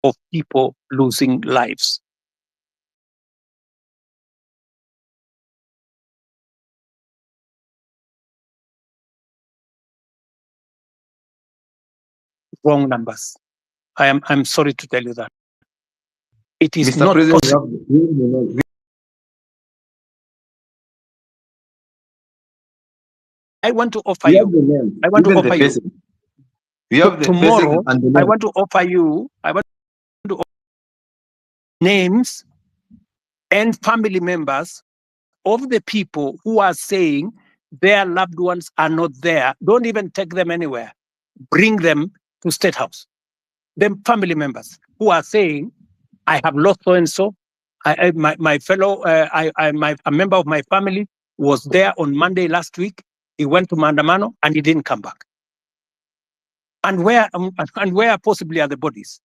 of people losing lives. Wrong numbers. I'm sorry to tell you that. It is Mr. not President, possible. I want to offer you. I want to offer you. Tomorrow, I want to offer you. I want to offer names and family members of the people who are saying their loved ones are not there. Don't even take them anywhere. Bring them to State House. Them family members who are saying, I have lost so and so. My fellow, a member of my family was there on Monday last week. He went to Mandamano and he didn't come back. And where possibly are the bodies?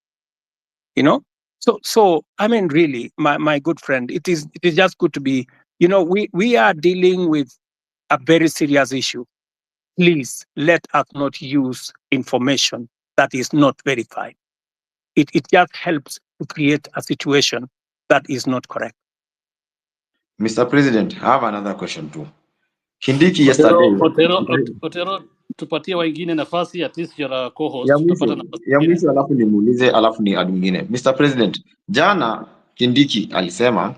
You know. So I mean, really, my good friend, it is just good to be. You know, we are dealing with a very serious issue. Please let us not use information that is not verified. It just helps to create a situation that is not correct. Mr. President, I have another question too. Kindiki yesterday. Otero, tupatie wengine nafasi, at least you're a co-host. Ya mwisho alafu nimuulize alafu ni adu mwingine. Mr. President, jana Kindiki alisema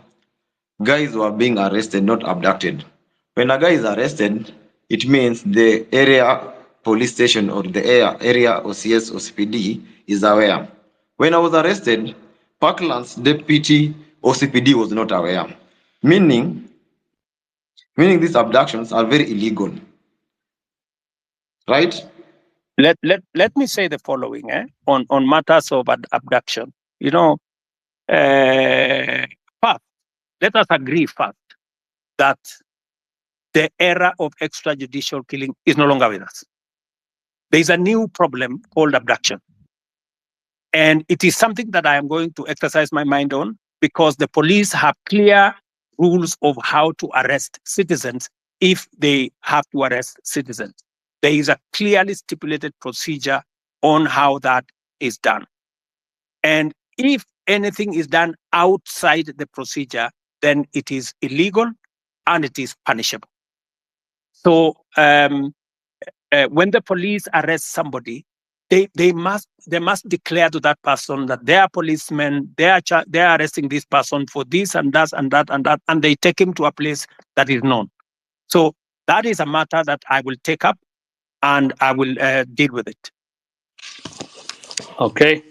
guys were being arrested, not abducted. When a guy is arrested, it means the area police station or the area OCS or CPD is aware. When I was arrested, Parkland's deputy OCPD was not aware. Meaning these abductions are very illegal. Right? Let me say the following on matters of abduction. You know, first, let us agree first that the era of extrajudicial killing is no longer with us. There is a new problem called abduction. And it is something that I am going to exercise my mind on because the police have clear rules of how to arrest citizens if they have to arrest citizens. There is a clearly stipulated procedure on how that is done. And if anything is done outside the procedure, then it is illegal and it is punishable. So when the police arrest somebody, they must declare to that person that they are policemen, they are arresting this person for this and that and that and that, and they take him to a place that is known. So that is a matter that I will take up and I will deal with it. Okay.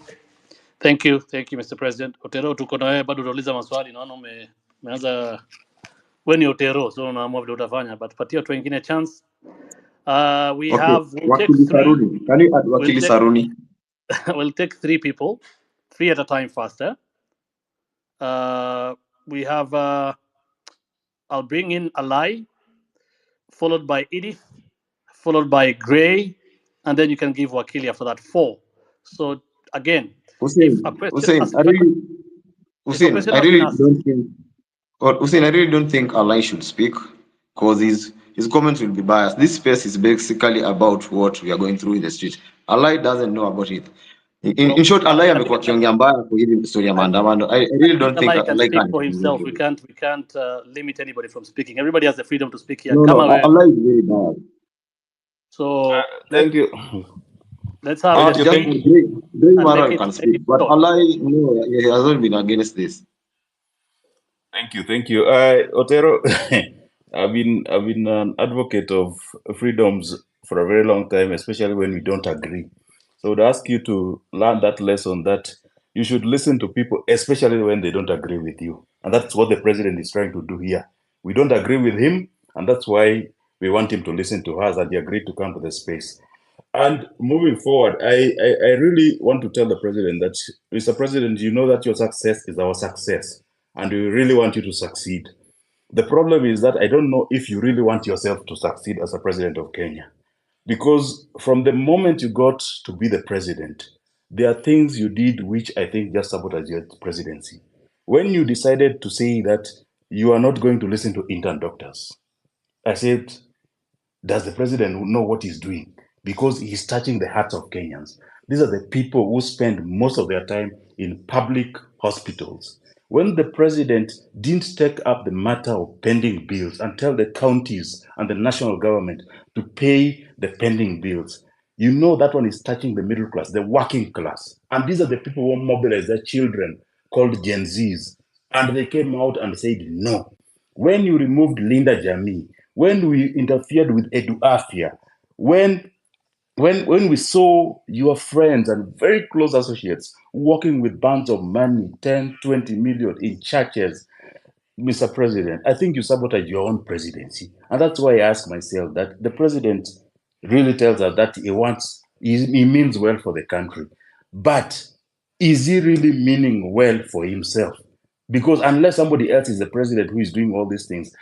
Thank you, Mr. President. Otero, tuko na wewe bado unauliza maswali, naona umeanza wewe ni Otero, so unaamua vile utafanya, but patia watu wengine chance. We'll take three. Can you add Wakili Saruni? We'll take three people, three at a time faster. We have, I'll bring in Alai, followed by Edith, followed by Gray, and then you can give Wakili after that, 4. So again, Hussein, I really don't think Alai should speak because his comments will be biased. This space is basically about what we are going through in the street. Alai doesn't know about it. In short, Alai amekuwa kiongea mbaya kwa hii story ya maandamano. I really don't think Alai can speak for himself. We can't limit anybody from speaking. Everybody has the freedom to speak here. No, Alai is very bad. So thank you. Let's have Great Mara can speak, but Alai, no, he hasn't been against this. Thank you. Otero, I've been an advocate of freedoms for a very long time, especially when we don't agree. So I would ask you to learn that lesson that you should listen to people, especially when they don't agree with you. And that's what the president is trying to do here. We don't agree with him, and that's why we want him to listen to us, and he agreed to come to the space. And moving forward, I really want to tell the president that, Mr. President, you know that your success is our success, and we really want you to succeed. The problem is that I don't know if you really want yourself to succeed as a president of Kenya. Because from the moment you got to be the president, there are things you did which I think just sabotaged your presidency. When you decided to say that you are not going to listen to intern doctors, I said, does the president know what he's doing? Because he's touching the hearts of Kenyans. These are the people who spend most of their time in public hospitals. When the president didn't take up the matter of pending bills and tell the counties and the national government to pay the pending bills, you know that one is touching the middle class, the working class. And these are the people who mobilize their children, called Gen Zs. And they came out and said no. When you removed Linda Jamii, when we interfered with Edu Afia, when we saw your friends and very close associates working with bands of money, 10, 20 million in churches, Mr. President, I think you sabotage your own presidency. And that's why I ask myself that the president really tells us that he means well for the country. But is he really meaning well for himself? Because unless somebody else is the president who is doing all these things,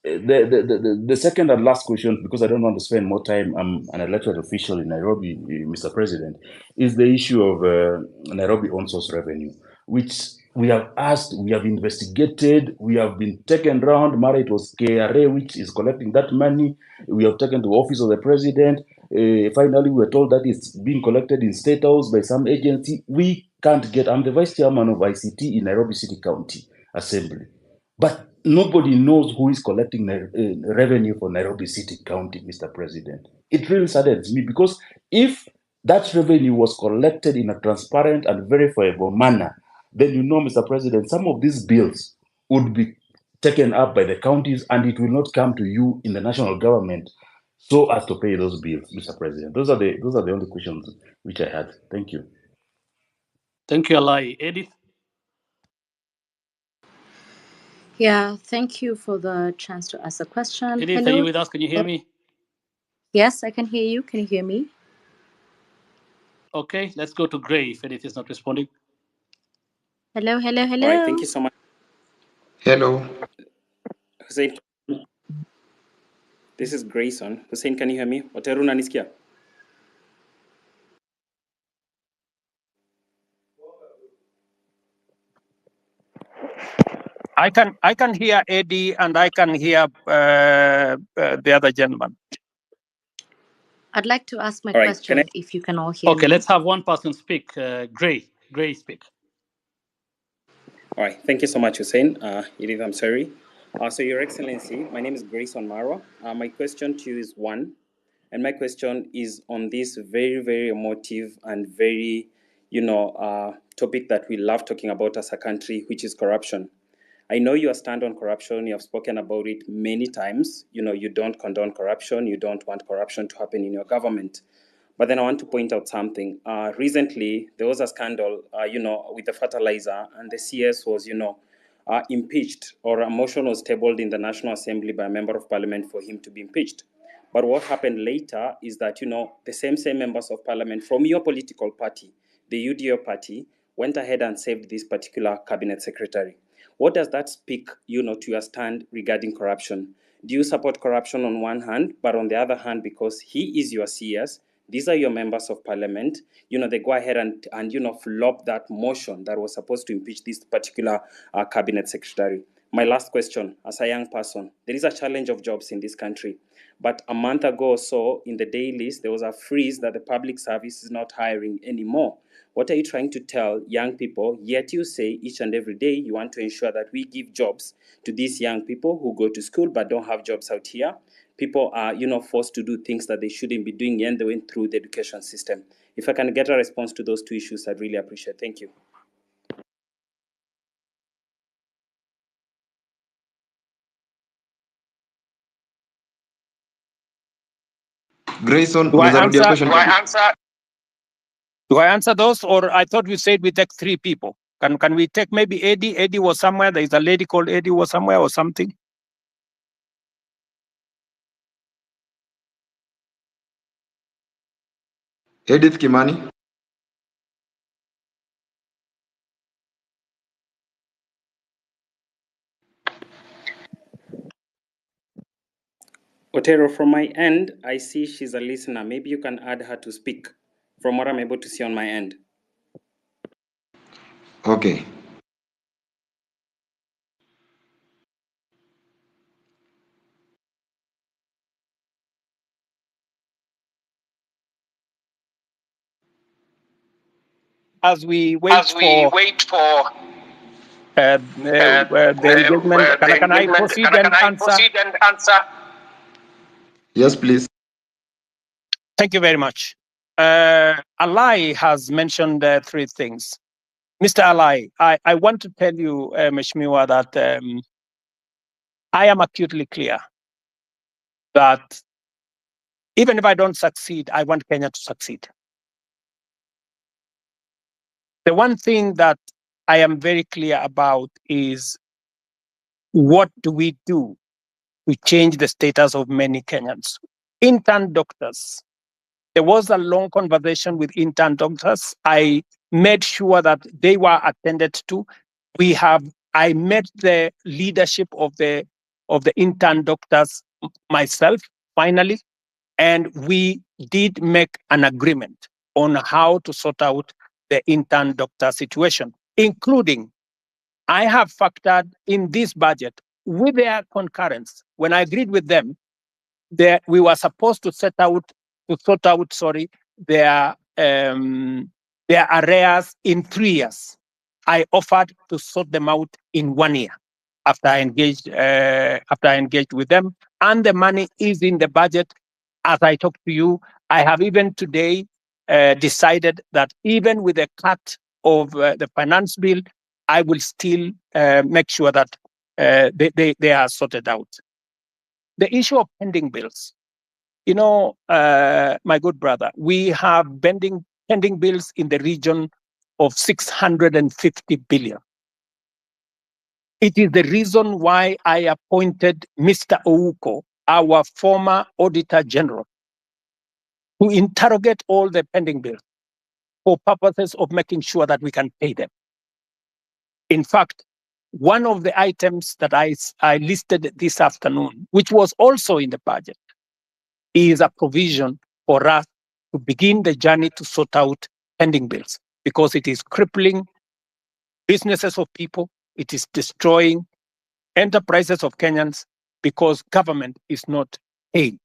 the second and last question, because I don't want to spend more time, I'm an elected official in Nairobi, Mr. President, is the issue of Nairobi on-source revenue, which we have asked, we have investigated, we have been taken around. Mara, it was KRA which is collecting that money. We have taken to the office of the president. Finally, we were told that it's being collected in State House by some agency. We can't get, I'm the vice chairman of ICT in Nairobi City County Assembly. But nobody knows who is collecting revenue for Nairobi City County, Mr. President. It really saddens me because if that revenue was collected in a transparent and verifiable manner, then you know, Mr. President, some of these bills would be taken up by the counties and it will not come to you in the national government so as to pay those bills, Mr. President. Those are the only questions which I had. Thank you. Thank you, Alai. Edith? Yeah, thank you for the chance to ask a question. Edith, are Hello. you with us? Can you hear me? Yes, I can hear you. Can you hear me? Okay, let's go to Gray if Edith is not responding. Hello, hello, hello. All right, thank you so much. Hello. Hussein, this is Grayson. Hussein, can you hear me? Oteru unanisikia? I can hear Eddie and I can hear the other gentleman. I'd like to ask my All right, question if you can all hear me. Okay, let's have one person speak. Gray, speak. All right, thank you so much, Hussein. Edith, I'm sorry. So, Your Excellency, my name is Grayson Marwa. My question to you is one, and my question is on this very, very emotive and very, topic that we love talking about as a country, which is corruption. I know you stand on corruption. You have spoken about it many times. You don't condone corruption. You don't want corruption to happen in your government. But then I want to point out something. Recently, there was a scandal, with the fertilizer, and the CS was, impeached, or a motion was tabled in the National Assembly by a member of parliament for him to be impeached. But what happened later is that, the same members of parliament from your political party, the UDO party, went ahead and saved this particular cabinet secretary. What does that speak, to your stand regarding corruption? Do you support corruption on one hand, but on the other hand, because he is your CS, these are your members of parliament, they go ahead and flop that motion that was supposed to impeach this particular cabinet secretary? My last question, as a young person, there is a challenge of jobs in this country. But a month ago or so, in the dailies, there was a freeze that the public service is not hiring anymore. What are you trying to tell young people? Yet you say each and every day you want to ensure that we give jobs to these young people who go to school but don't have jobs out here. People are, forced to do things that they shouldn't be doing and they went through the education system. If I can get a response to those two issues, I'd really appreciate it. Thank you. Grayson, Do I unazarudia answer? question. Do I answer those, or I thought we said we take three people? Can we take maybe Eddie? Eddie was somewhere. There is a lady called Eddie was somewhere or something. Edith Kimani. Otero, from my end, I see she's a listener. Maybe you can add her to speak from what I'm able to see on my end. Okay. as we wait for the engagement, can I proceed and answer? Yes, please. Thank you very much. Alai has mentioned three things. Mr. Alai, I want to tell you, Mheshimiwa, that I am acutely clear that even if I don't succeed, I want Kenya to succeed. The one thing that I am very clear about is what do we do to change the status of many Kenyans? Intern doctors. There was a long conversation with intern doctors. I made sure that they were attended to. I met the leadership of the intern doctors myself, finally, and we did make an agreement on how to sort out the intern doctor situation, including I have factored in this budget with their concurrence. When I agreed with them, we were supposed to sort out their arrears in 3 years. I offered to sort them out in 1 year after I engaged with them, and the money is in the budget. As I talk to you, I have even today decided that even with a cut of the finance bill, I will still make sure that they are sorted out. The issue of pending bills. You know, my good brother, we have pending bills in the region of 650 billion. It is the reason why I appointed Mr. Ouko, our former Auditor General, to interrogate all the pending bills for purposes of making sure that we can pay them. In fact, one of the items that I listed this afternoon, which was also in the budget, is a provision for us to begin the journey to sort out pending bills, because it is crippling businesses of people, it is destroying enterprises of Kenyans, because government is not paying.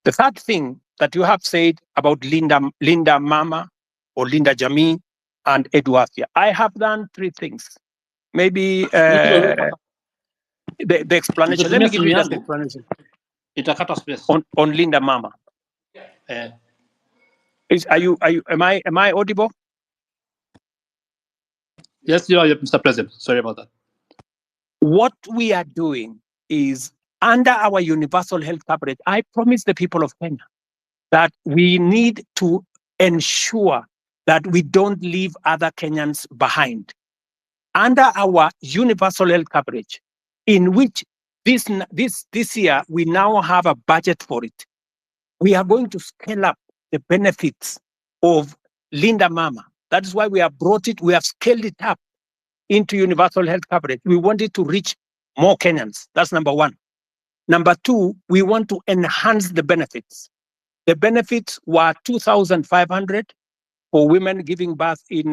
The third thing that you have said about Linda Mama or Linda Jamii and Eduafia, I have done three things. Maybe the explanation. Let me give you just the explanation Itakata space. on Linda Mama. Am I audible? Yes, you are, Mr. President. Sorry about that. What we are doing is, under our universal health coverage, I promise the people of Kenya that we need to ensure that we don't leave other Kenyans behind. Under our universal health coverage, in which this year we now have a budget for it, we are going to scale up the benefits of Linda Mama. That is why we have scaled it up into universal health coverage. We want it to reach more Kenyans. That's number one. Number two, we want to enhance the benefits. The benefits were 2,500 for women giving birth in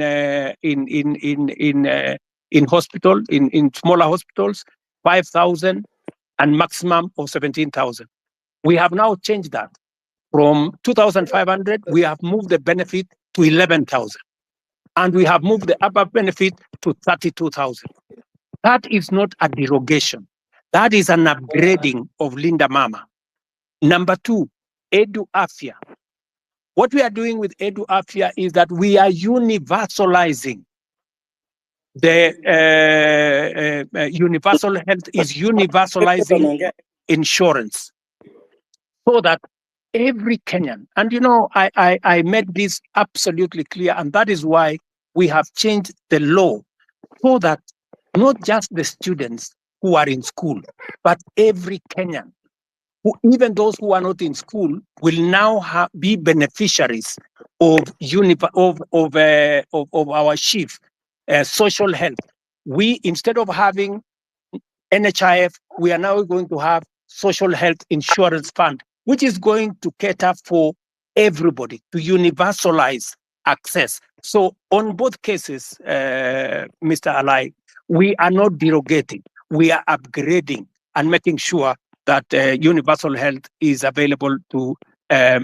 hospital, in smaller hospitals, 5,000, and maximum of 17,000. We have now changed that. From 2,500, we have moved the benefit to 11,000. And we have moved the upper benefit to 32,000. That is not a derogation. That is an upgrading of Linda Mama. Number two, Edu Afya. What we are doing with Edu Afya is that we are universalizing the universal health is universalizing insurance, so that every Kenyan, and you know, I made this absolutely clear, and that is why we have changed the law, so that not just the students who are in school, but every Kenyan, even those who are not in school, will now be beneficiaries of our chief social health. We, instead of having NHIF, we are now going to have social health insurance fund, which is going to cater for everybody, to universalize access. So on both cases, Mr. Alai, we are not derogating, we are upgrading and making sure that universal health is available to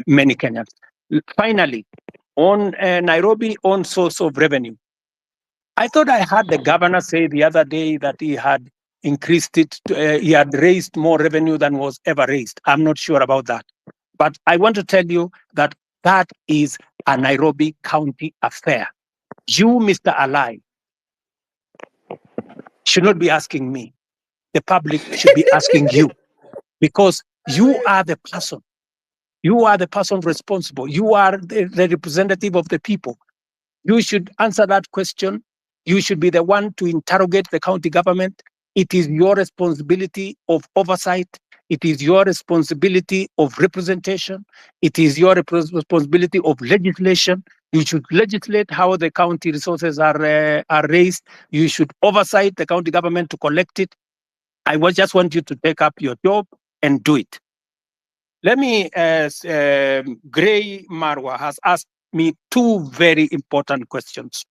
many Kenyans. Finally, on Nairobi own source of revenue. I thought I heard the governor say the other day that he had increased it, he had raised more revenue than was ever raised. I'm not sure about that. But I want to tell you that that is a Nairobi County affair. You, Mr. Alai, should not be asking me. The public should be asking you, because you are the person. You are the person responsible. You are the representative of the people. You should answer that question. You should be the one to interrogate the county government. It is your responsibility of oversight. It is your responsibility of representation. It is your responsibility of legislation. You should legislate how the county resources are raised. You should oversight the county government to collect it. I just want you to take up your job and do it. Let me, Gray Marwa has asked me two very important questions.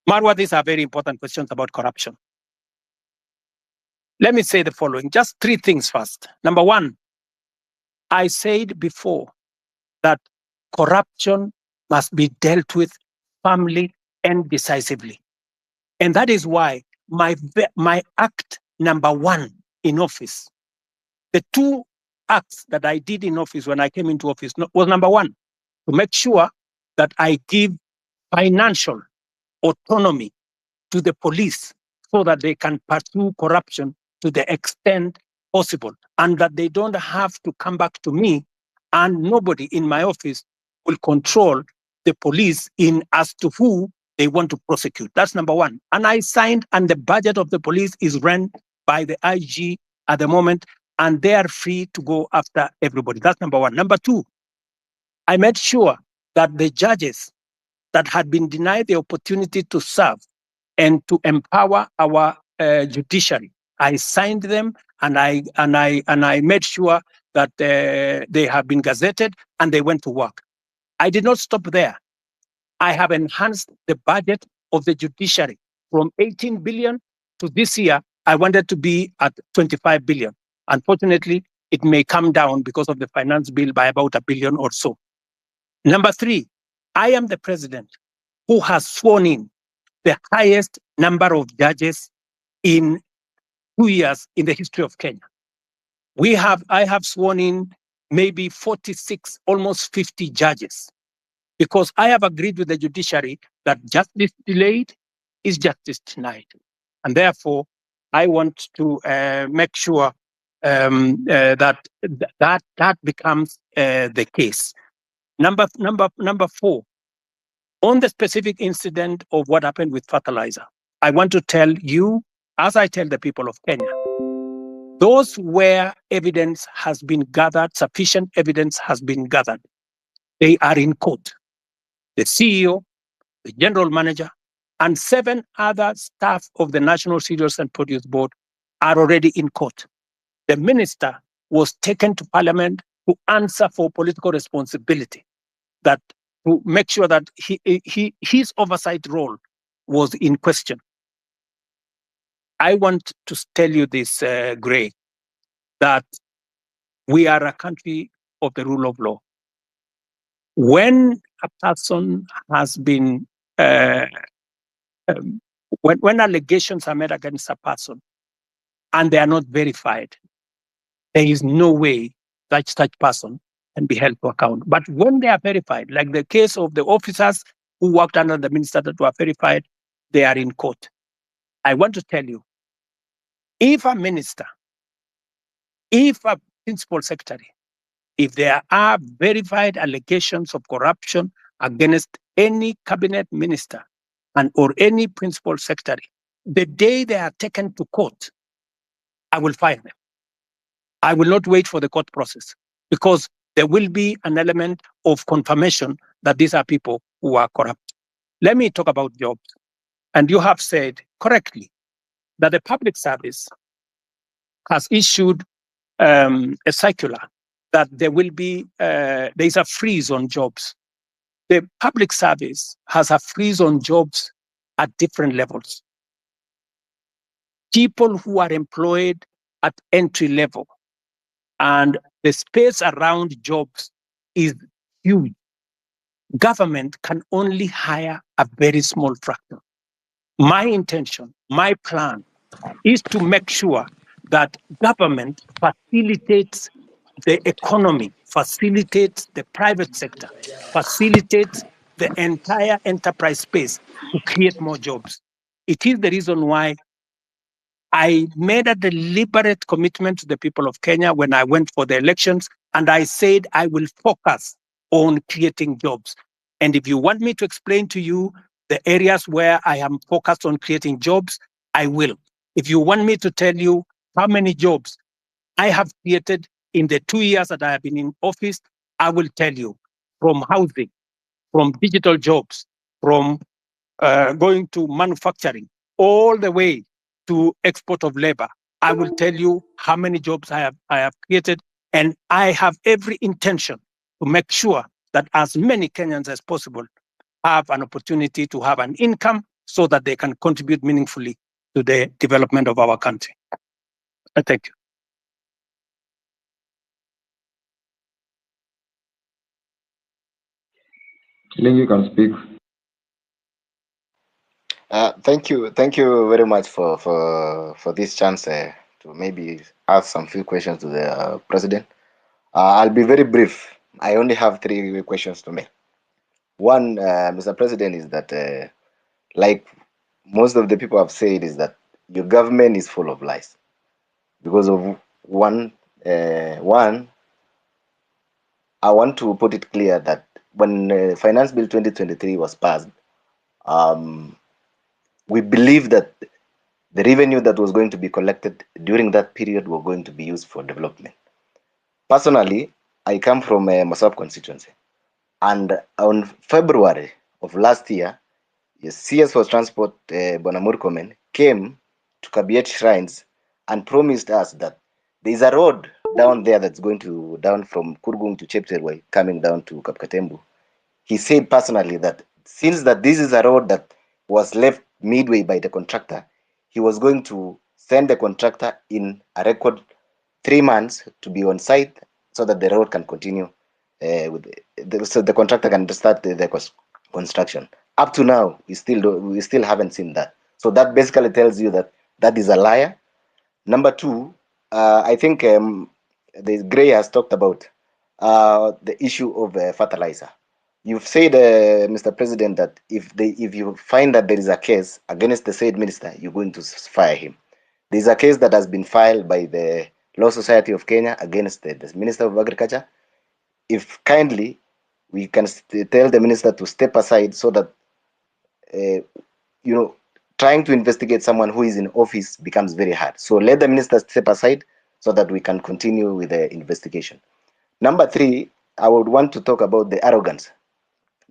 Marwa, these are very important questions about corruption. Let me say the following, just three things first. Number one, I said before that corruption must be dealt with firmly and decisively. And that is why my act number one in office, the two acts that I did in office when I came into office was number one, to make sure that I give financial autonomy to the police so that they can pursue corruption to the extent possible, and that they don't have to come back to me, and nobody in my office will control the police in as to who they want to prosecute. That's number one. And I signed, and the budget of the police is run by the IG at the moment, and they are free to go after everybody. That's number one. Number two, I made sure that the judges that had been denied the opportunity to serve and to empower our judiciary, I signed them, and I made sure that they have been gazetted and they went to work. I did not stop there. I have enhanced the budget of the judiciary from 18 billion to this year. I wanted to be at 25 billion. Unfortunately, it may come down because of the finance bill by about $1 billion or so. Number three, I am the president who has sworn in the highest number of judges in 2 years in the history of Kenya. I have sworn in maybe 46, almost 50 judges, because I have agreed with the judiciary that justice delayed is justice denied. And therefore, I want to make sure that becomes the case. Number four, on the specific incident of what happened with fertilizer, I want to tell you, as I tell the people of Kenya, those where evidence has been gathered, sufficient evidence has been gathered, they are in court. The CEO, the general manager, and 7 other staff of the National Cereals and Produce Board are already in court. The minister was taken to parliament to answer for political responsibility, that to make sure that his oversight role was in question. I want to tell you this, Gray, that we are a country of the rule of law. When a person has been, when allegations are made against a person and they are not verified, there is no way that such person can be held to account. But when they are verified, like the case of the officers who worked under the minister that were verified, they are in court. I want to tell you, if a minister, if a principal secretary, if there are verified allegations of corruption against any cabinet minister and or any principal secretary, the day they are taken to court, I will fire them. I will not wait for the court process, because there will be an element of confirmation that these are people who are corrupt. Let me talk about jobs. And you have said correctly that the public service has issued a circular that there will be, there is a freeze on jobs. The public service has a freeze on jobs at different levels. People who are employed at entry level, and the space around jobs is huge. government can only hire a very small fraction. My intention, my plan is to make sure that government facilitates the economy, facilitates the private sector, facilitates the entire enterprise space to create more jobs. It is the reason why I made a deliberate commitment to the people of Kenya when I went for the elections, and I said I will focus on creating jobs. And if you want me to explain to you the areas where I am focused on creating jobs, I will. If you want me to tell you how many jobs I have created in the 2 years that I have been in office, I will tell you, from housing, from digital jobs, from going to manufacturing, all the way to export of labor. I will tell you how many jobs I have created, and I have every intention to make sure that as many Kenyans as possible have an opportunity to have an income so that they can contribute meaningfully to the development of our country. Thank you. Ling, you can speak. Thank you very much for this chance to maybe ask some few questions to the president. I'll be very brief. I only have 3 questions to make. One, Mr. President, is that like most of the people have said, is that your government is full of lies because of one. I want to put it clear that when Finance Bill 2023 was passed, we believe that the revenue that was going to be collected during that period were going to be used for development. Personally, I come from a Masab constituency, and on February of last year, the CS for Transport, Bonamur Komen, came to Kabiet Shrines and promised us that there is a road down there that's going to down from Kurgung to Chepterway, coming down to Kapkatembu. He said personally that since that this is a road that was left midway by the contractor, he was going to send the contractor in a record 3 months to be on site so that the road can continue so the contractor can start the construction. Up to now, we still haven't seen that. So that basically tells you that that is a liar. Number 2, I think the Gray has talked about the issue of fertilizer. You've said, Mr. President, that if you find that there is a case against the said minister, you're going to fire him. There's a case that has been filed by the Law Society of Kenya against the Minister of Agriculture. If kindly, we can tell the minister to step aside so that, trying to investigate someone who is in office becomes very hard. So let the minister step aside so that we can continue with the investigation. Number 3, I would want to talk about the arrogance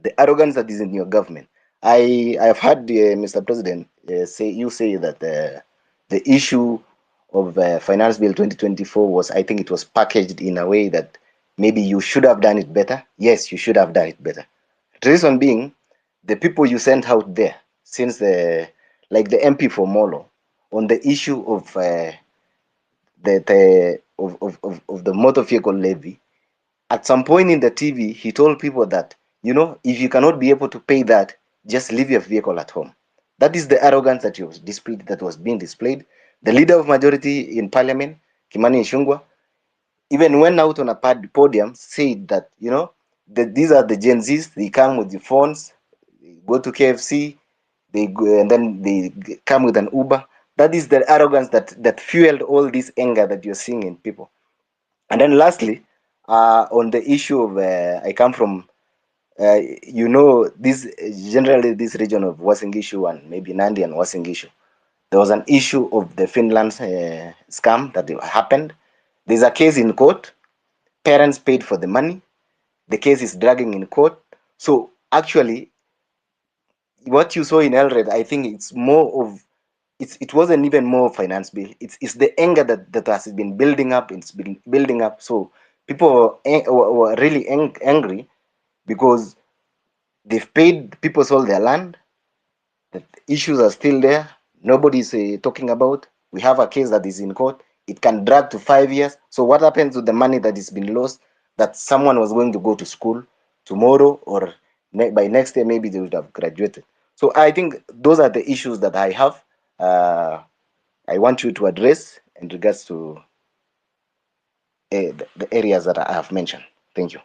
that is in your government. I have heard Mr. President say that the issue of Finance Bill 2024 was, I think it was packaged in a way that maybe you should have done it better. Yes, you should have done it better. The reason being, the people you sent out there, since like the MP for Molo, on the issue of the motor vehicle levy, at some point in the TV, he told people that, if you cannot be able to pay that, just leave your vehicle at home. That is the arrogance that was being displayed. The leader of majority in parliament, Kimani Ichung'wah, even went out on a podium, said that, that these are the Gen Zs, they come with the phones, they go to KFC, they go, and then they come with an Uber. That is the arrogance that fueled all this anger that you're seeing in people. And then lastly, on the issue of, I come from, this generally this region of Uasin Gishu and maybe Nandi and Uasin Gishu. There was an issue of the Finland scam that happened. There's a case in court. Parents paid for the money. The case is dragging in court. So actually, what you saw in Elred, I think it's more of, it wasn't even more finance bill. It's the anger that has been building up. It's been building up. So people were really angry because they've paid, people sold their land. The issues are still there. Nobody's talking about. We have a case that is in court. It can drag to 5 years. So what happens to the money that is been lost, that someone was going to go to school tomorrow or by next year, maybe they would have graduated. So I think those are the issues that I have. I want you to address in regards to the areas that I have mentioned. Thank you.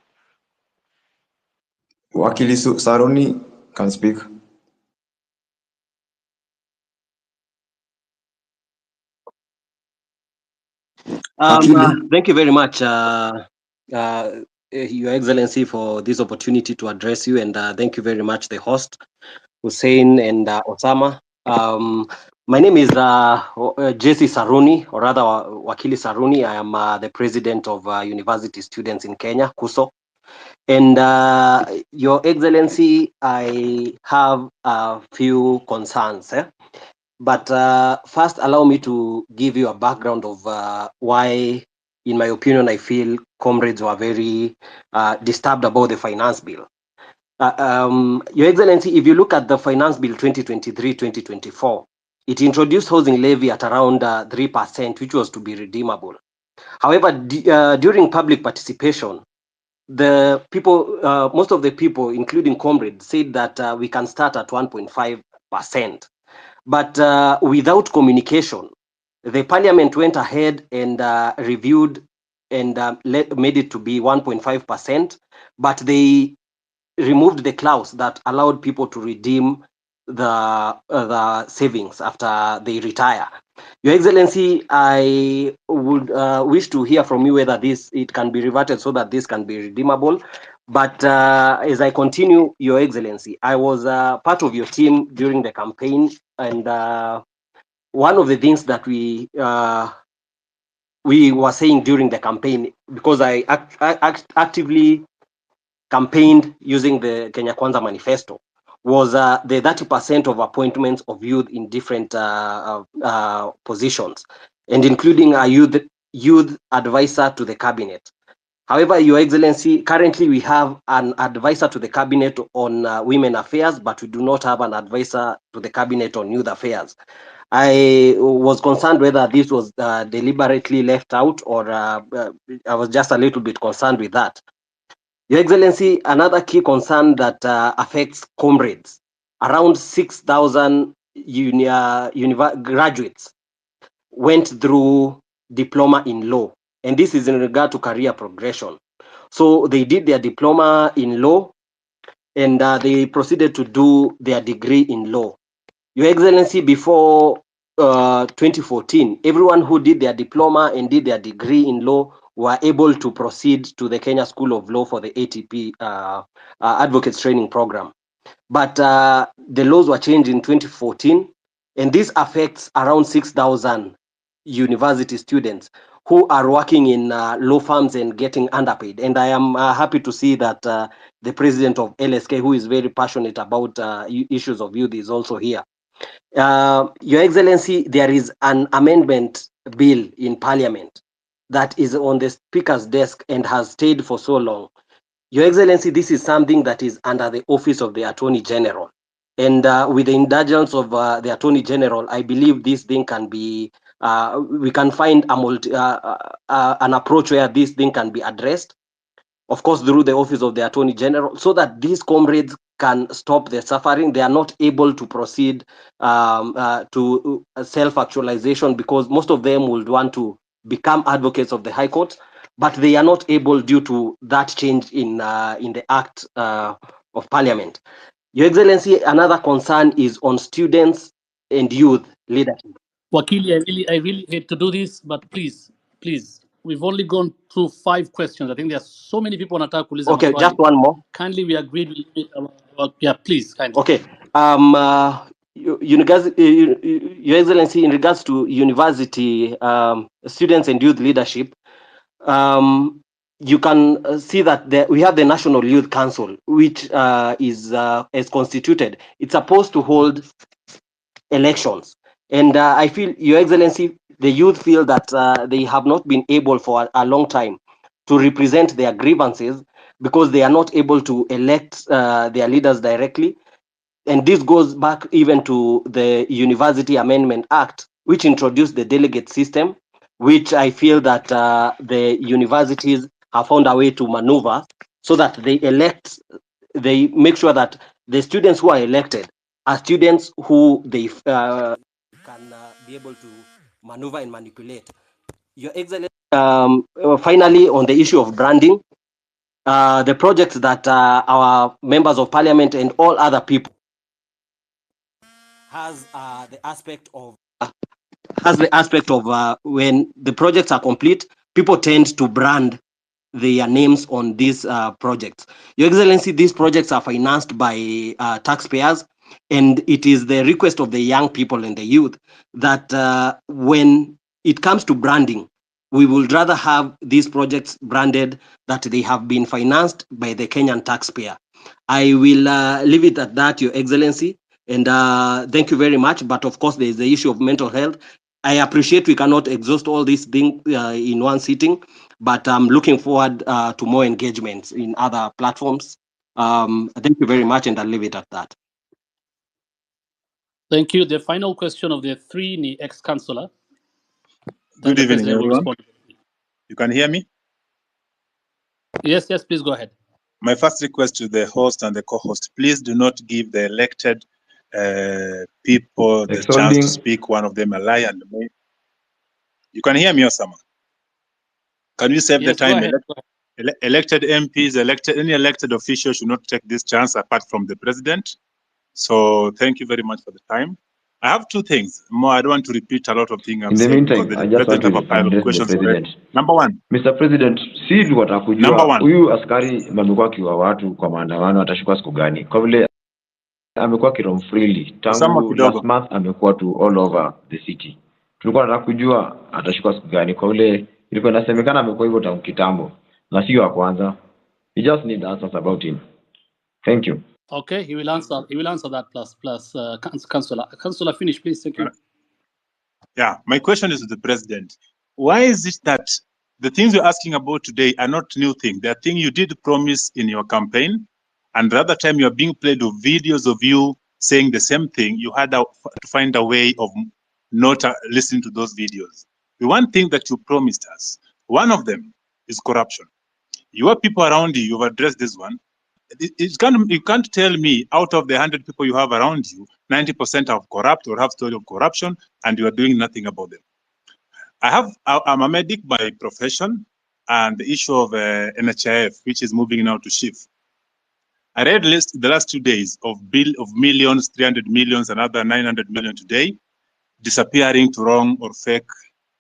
Wakili Saruni can speak. Thank you very much, Your Excellency, for this opportunity to address you, and thank you very much, the host, Hussein and Osama. My name is JC Saruni, or rather Wakili Saruni. I am the president of University Students in Kenya, KUSO. And Your Excellency, I have a few concerns. But first, allow me to give you a background of why, in my opinion, I feel comrades were very disturbed about the finance bill. Your Excellency, if you look at the finance bill 2023-2024, it introduced housing levy at around 3%, which was to be redeemable. However, during public participation, the people, most of the people, including comrades, said that we can start at 1.5%. But without communication, the parliament went ahead and reviewed and made it to be 1.5%, but they removed the clause that allowed people to redeem the savings after they retire. Your Excellency, I would wish to hear from you whether it can be reverted so that this can be redeemable. But as I continue, Your Excellency, I was part of your team during the campaign, and one of the things that we were saying during the campaign, because I actively campaigned using the Kenya Kwanza manifesto, was the 30% of appointments of youth in different positions, and including a youth advisor to the cabinet. However, Your Excellency, currently we have an advisor to the cabinet on women affairs, but we do not have an advisor to the cabinet on youth affairs. I was concerned whether this was deliberately left out, or I was just a little bit concerned with that. Your Excellency, another key concern that affects comrades, around 6,000 graduates went through diploma in law, and this is in regard to career progression. So they did their diploma in law, and they proceeded to do their degree in law. Your Excellency, before 2014, everyone who did their diploma and did their degree in law were able to proceed to the Kenya School of Law for the ATP Advocates Training Program. But the laws were changed in 2014, and this affects around 6,000 university students who are working in law firms and getting underpaid. And I am happy to see that the president of LSK, who is very passionate about issues of youth, is also here. Your Excellency, there is an amendment bill in Parliament that is on the Speaker's desk and has stayed for so long. Your Excellency, this is something that is under the office of the Attorney General. And with the indulgence of the Attorney General, I believe this thing can be, we can find an approach where this thing can be addressed, of course, through the office of the Attorney General, so that these comrades can stop the suffering. They are not able to proceed to self-actualization, because most of them would want to become advocates of the High Court, but they are not able due to that change in the Act of Parliament. Your Excellency, another concern is on students and youth leadership. Wakili, I really hate to do this, but please, we've only gone through 5 questions. I think there are so many people wanataka kuuliza Okay, maswali. just one more. Kindly, we agreed. Yeah, please, kindly. Okay. Your Excellency, in regards to university students and youth leadership, you can see that we have the National Youth Council, which is constituted. It's supposed to hold elections. And I feel, Your Excellency, the youth feel that they have not been able for a long time to represent their grievances, because they are not able to elect their leaders directly. And this goes back even to the University Amendment Act, which introduced the delegate system, which I feel that the universities have found a way to maneuver so that they elect they make sure that the students who are elected are students who they can be able to maneuver and manipulate. Your Excellency, finally, on the issue of branding, the projects that our members of parliament and all other people has the aspect of when the projects are complete, people tend to brand their names on these projects. Your Excellency, these projects are financed by taxpayers, and it is the request of the young people and the youth that when it comes to branding, we would rather have these projects branded that they have been financed by the Kenyan taxpayer. I will leave it at that, Your Excellency, and thank you very much. But of course, there is the issue of mental health. I appreciate we cannot exhaust all these things in one sitting, but I'm looking forward to more engagements in other platforms. Thank you very much, and I'll leave it at that. Thank you. The final question of the three, the ex-councillor. Good the evening, President will everyone. respond. You can hear me? Yes, please go ahead. My first request to the host and the co-host, please do not give the elected people the chance to speak, one of them a lie and me. You can hear me, Osama? Can you save the time? Elected MPs, any elected official should not take this chance apart from the president. So thank you very much for the time. I have two things. More, I don't want to repeat a lot of things I'm saying. In the meantime, I just want to address the president. Number one. Mr. President, si tunataka kujua huyu askari amekuwa akiwa watu kwa maandamano atashukua siku gani? Kwa vile amekuwa kirom freely tangu last month, amekuwa to all over the city. Tulikuwa tunataka kujua atashukua siku gani, kwa vile ilikuwa inasemekana amekuwa hivyo tangu kitambo na sio wa kwanza. We just need answers about him. Thank you. Okay, he will answer. He will answer that. Plus, Councillor. Councillor, finish, please. Thank you. Yeah, my question is to the president. Why is it that the things you're asking about today are not new things? They are things you did promise in your campaign, and the other time you are being played with videos of you saying the same thing. You had to find a way of not listening to those videos. The one thing that you promised us, one of them is corruption. Your people around you, you've addressed this one. You can't tell me out of the 100 people you have around you, 90% are corrupt or have story of corruption, and you are doing nothing about them. I'm a medic by profession, and the issue of NHIF, which is moving now to SHIF. I read the last 2 days of millions, 300 millions, another 900 million today, disappearing to wrong or fake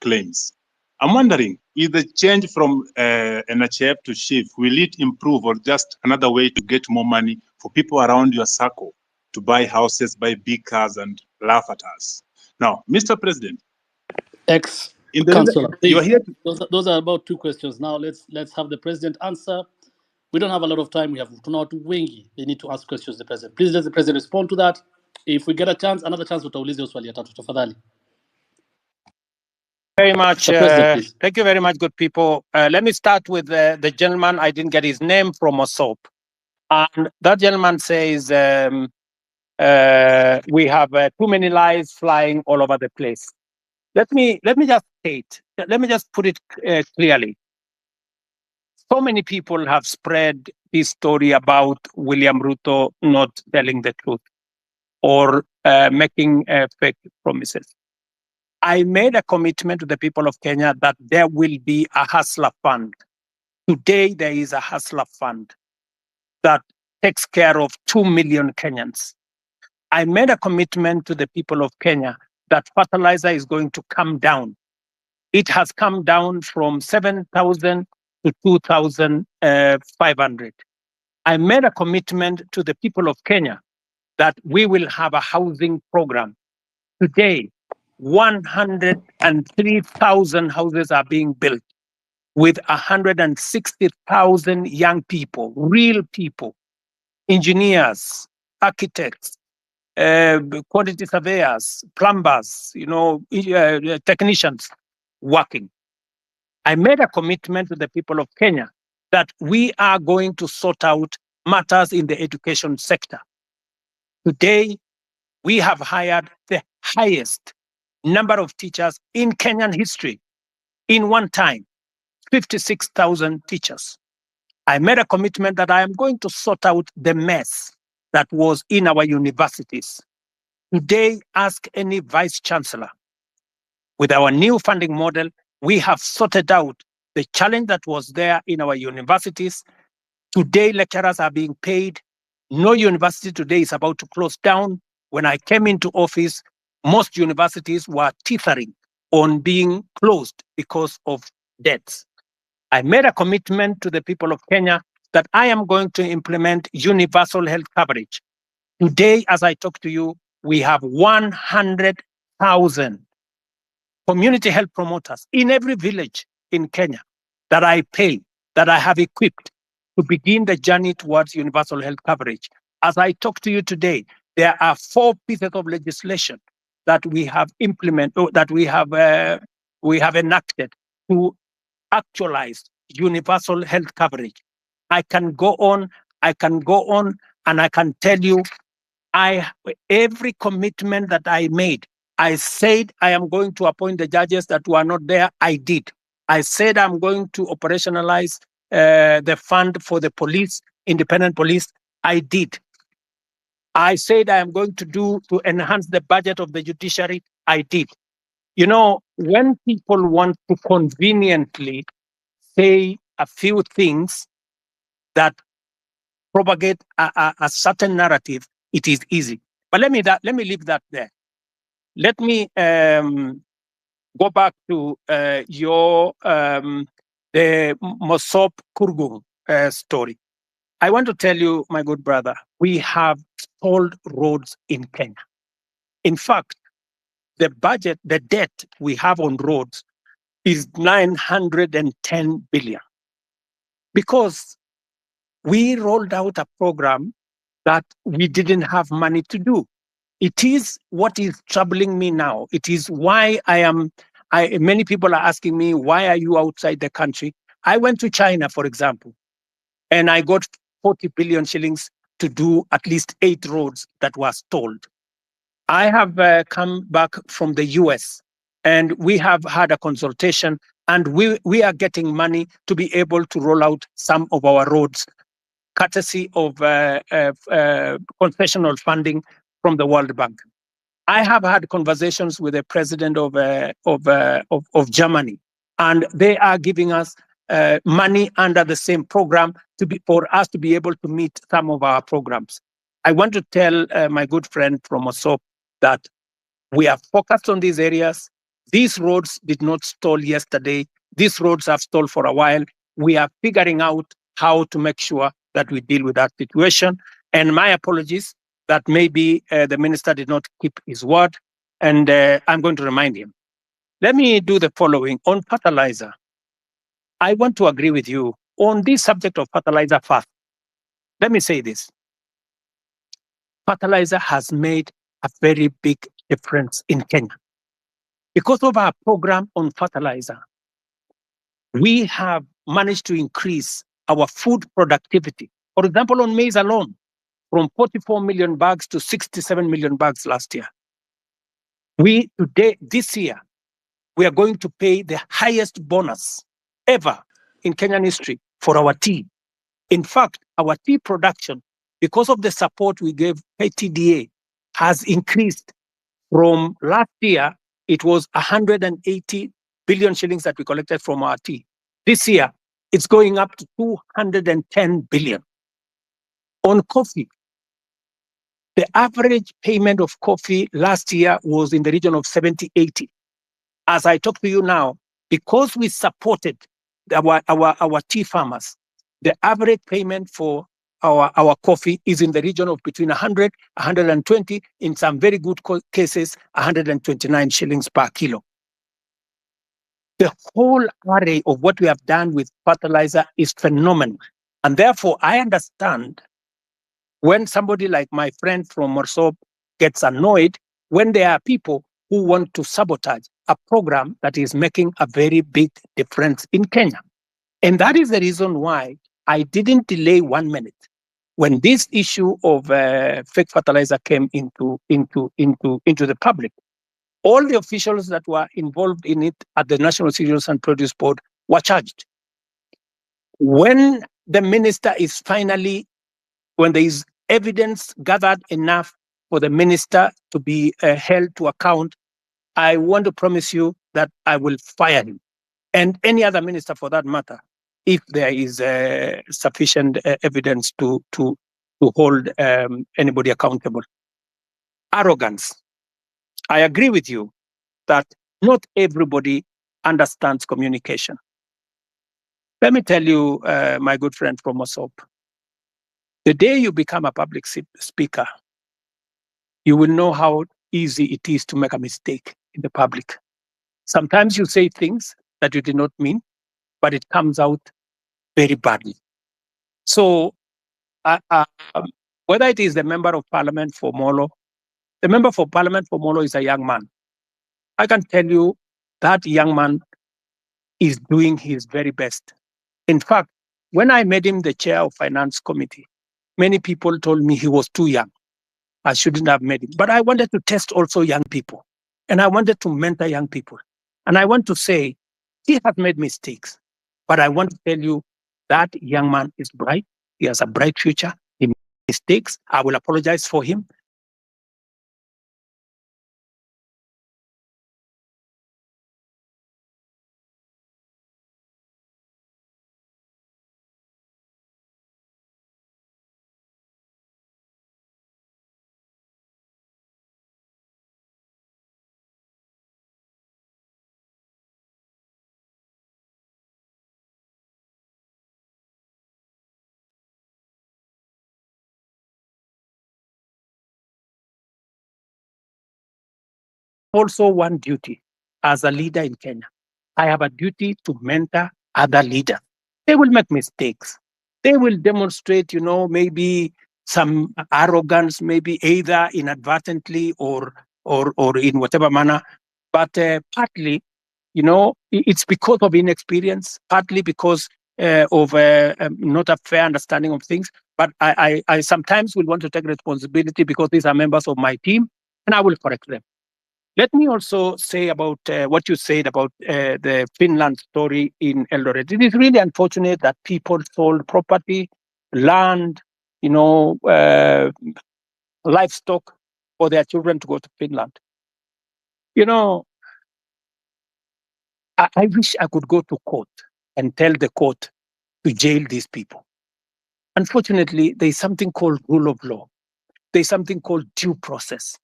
claims. I'm wondering, if the change from NHIF to SHIF, will it improve or just another way to get more money for people around your circle to buy houses, buy big cars, and laugh at us? Now, Mr. President, Councillor, please. Those are about two questions. Now let's have the president answer. We don't have a lot of time. We have tunawatu wengi. They need to ask questions to the president. Please let the president respond to that. If we get another chance, utauliza swali ya tatu tafadhali. Very much. Thank you very much, good people. Let me start with the gentleman. I didn't get his name from Mosop. And that gentleman says we have too many lies flying all over the place. Let me just state. Let me just put it clearly. So many people have spread this story about William Ruto not telling the truth or making fake promises. I made a commitment to the people of Kenya that there will be a hustler fund. Today, there is a hustler fund that takes care of 2 million Kenyans. I made a commitment to the people of Kenya that fertilizer is going to come down. It has come down from 7,000 to 2,500. I made a commitment to the people of Kenya that we will have a housing program. Today, 103,000 houses are being built with 160,000 young people, real people, engineers, architects, quantity surveyors, plumbers, technicians working. I made a commitment to the people of Kenya that we are going to sort out matters in the education sector. Today, we have hired the highest number of teachers in Kenyan history in one time, 56,000 teachers. I made a commitment that I am going to sort out the mess that was in our universities. Today, ask any vice chancellor. With our new funding model, we have sorted out the challenge that was there in our universities. Today, lecturers are being paid. No university today is about to close down. When I came into office, most universities were teetering on being closed because of debts. I made a commitment to the people of Kenya that I am going to implement universal health coverage. Today, as I talk to you, we have 100,000 community health promoters in every village in Kenya that I pay, that I have equipped to begin the journey towards universal health coverage. As I talk to you today, there are 4 pieces of legislation that we have implemented, that we have enacted to actualize universal health coverage. I can go on, and I can tell you, every commitment that I made, I said I am going to appoint the judges that were not there. I did. I said I'm going to operationalize the fund for the police, independent police. I did. I said I am going to enhance the budget of the judiciary. I did. You know, when people want to conveniently say a few things that propagate a certain narrative, it is easy. But let me leave that there. Let me go back to the Mosop Kurgung story. I want to tell you, my good brother, we have stalled roads in Kenya. In fact, the debt we have on roads is 910 billion. Because we rolled out a program that we didn't have money to do. It is what is troubling me now. It is why many people are asking me, why are you outside the country? I went to China, for example, and I got 40 billion shillings to do at least 8 roads that were stalled. I have come back from the US, and we have had a consultation, and we are getting money to be able to roll out some of our roads, courtesy of concessional funding from the World Bank. I have had conversations with the president of Germany, and they are giving us money under the same program for us to be able to meet some of our programs. I want to tell my good friend from Osop that we are focused on these areas. These roads did not stall yesterday. These roads have stalled for a while. We are figuring out how to make sure that we deal with that situation. And my apologies that maybe the minister did not keep his word, and I'm going to remind him. Let me do the following. On fertilizer, I want to agree with you on this subject of fertilizer first. Let me say this. Fertilizer has made a very big difference in Kenya. Because of our program on fertilizer, we have managed to increase our food productivity. For example, on maize alone, from 44 million bags to 67 million bags last year. This year, we are going to pay the highest bonus ever in Kenyan history for our tea. In fact, our tea production, because of the support we gave KTDA, has increased from last year. It was 180 billion shillings that we collected from our tea. This year, it's going up to 210 billion. On coffee, the average payment of coffee last year was in the region of 70-80. As I talk to you now, because we supported our tea farmers, the average payment for our coffee is in the region of between 100, 120, in some very good cases, 129 shillings per kilo. The whole array of what we have done with fertilizer is phenomenal. And therefore, I understand when somebody like my friend from Morsop gets annoyed when there are people who want to sabotage a program that is making a very big difference in Kenya. And that is the reason why I didn't delay 1 minute. When this issue of fake fertilizer came into the public, all the officials that were involved in it at the National Cereals and Produce Board were charged. When the minister is finally, when there is evidence gathered enough for the minister to be held to account, I want to promise you that I will fire him and any other minister for that matter, if there is sufficient evidence to hold anybody accountable. Arrogance. I agree with you that not everybody understands communication. Let me tell you, my good friend from Mosop, the day you become a public speaker, you will know how easy it is to make a mistake in the public. Sometimes you say things that you did not mean, but it comes out very badly. So whether it is the member of parliament for Molo, the member for parliament for Molo is a young man. I can tell you that young man is doing his very best. In fact, when I made him the chair of finance committee, many people told me he was too young. I shouldn't have made him. But I wanted to test also young people. And I wanted to mentor young people. And I want to say, he has made mistakes. But I want to tell you that young man is bright. He has a bright future. He made mistakes. I will apologize for him. Also one duty as a leader in Kenya. I have a duty to mentor other leaders. They will make mistakes. They will demonstrate, maybe some arrogance, maybe either inadvertently or in whatever manner. But partly, it's because of inexperience, partly because of not a fair understanding of things. But I sometimes will want to take responsibility because these are members of my team, and I will correct them. Let me also say about what you said about the Finland story in Eldoret. It is really unfortunate that people sold property, land, livestock for their children to go to Finland. I wish I could go to court and tell the court to jail these people. Unfortunately, there's something called rule of law. There's something called due process.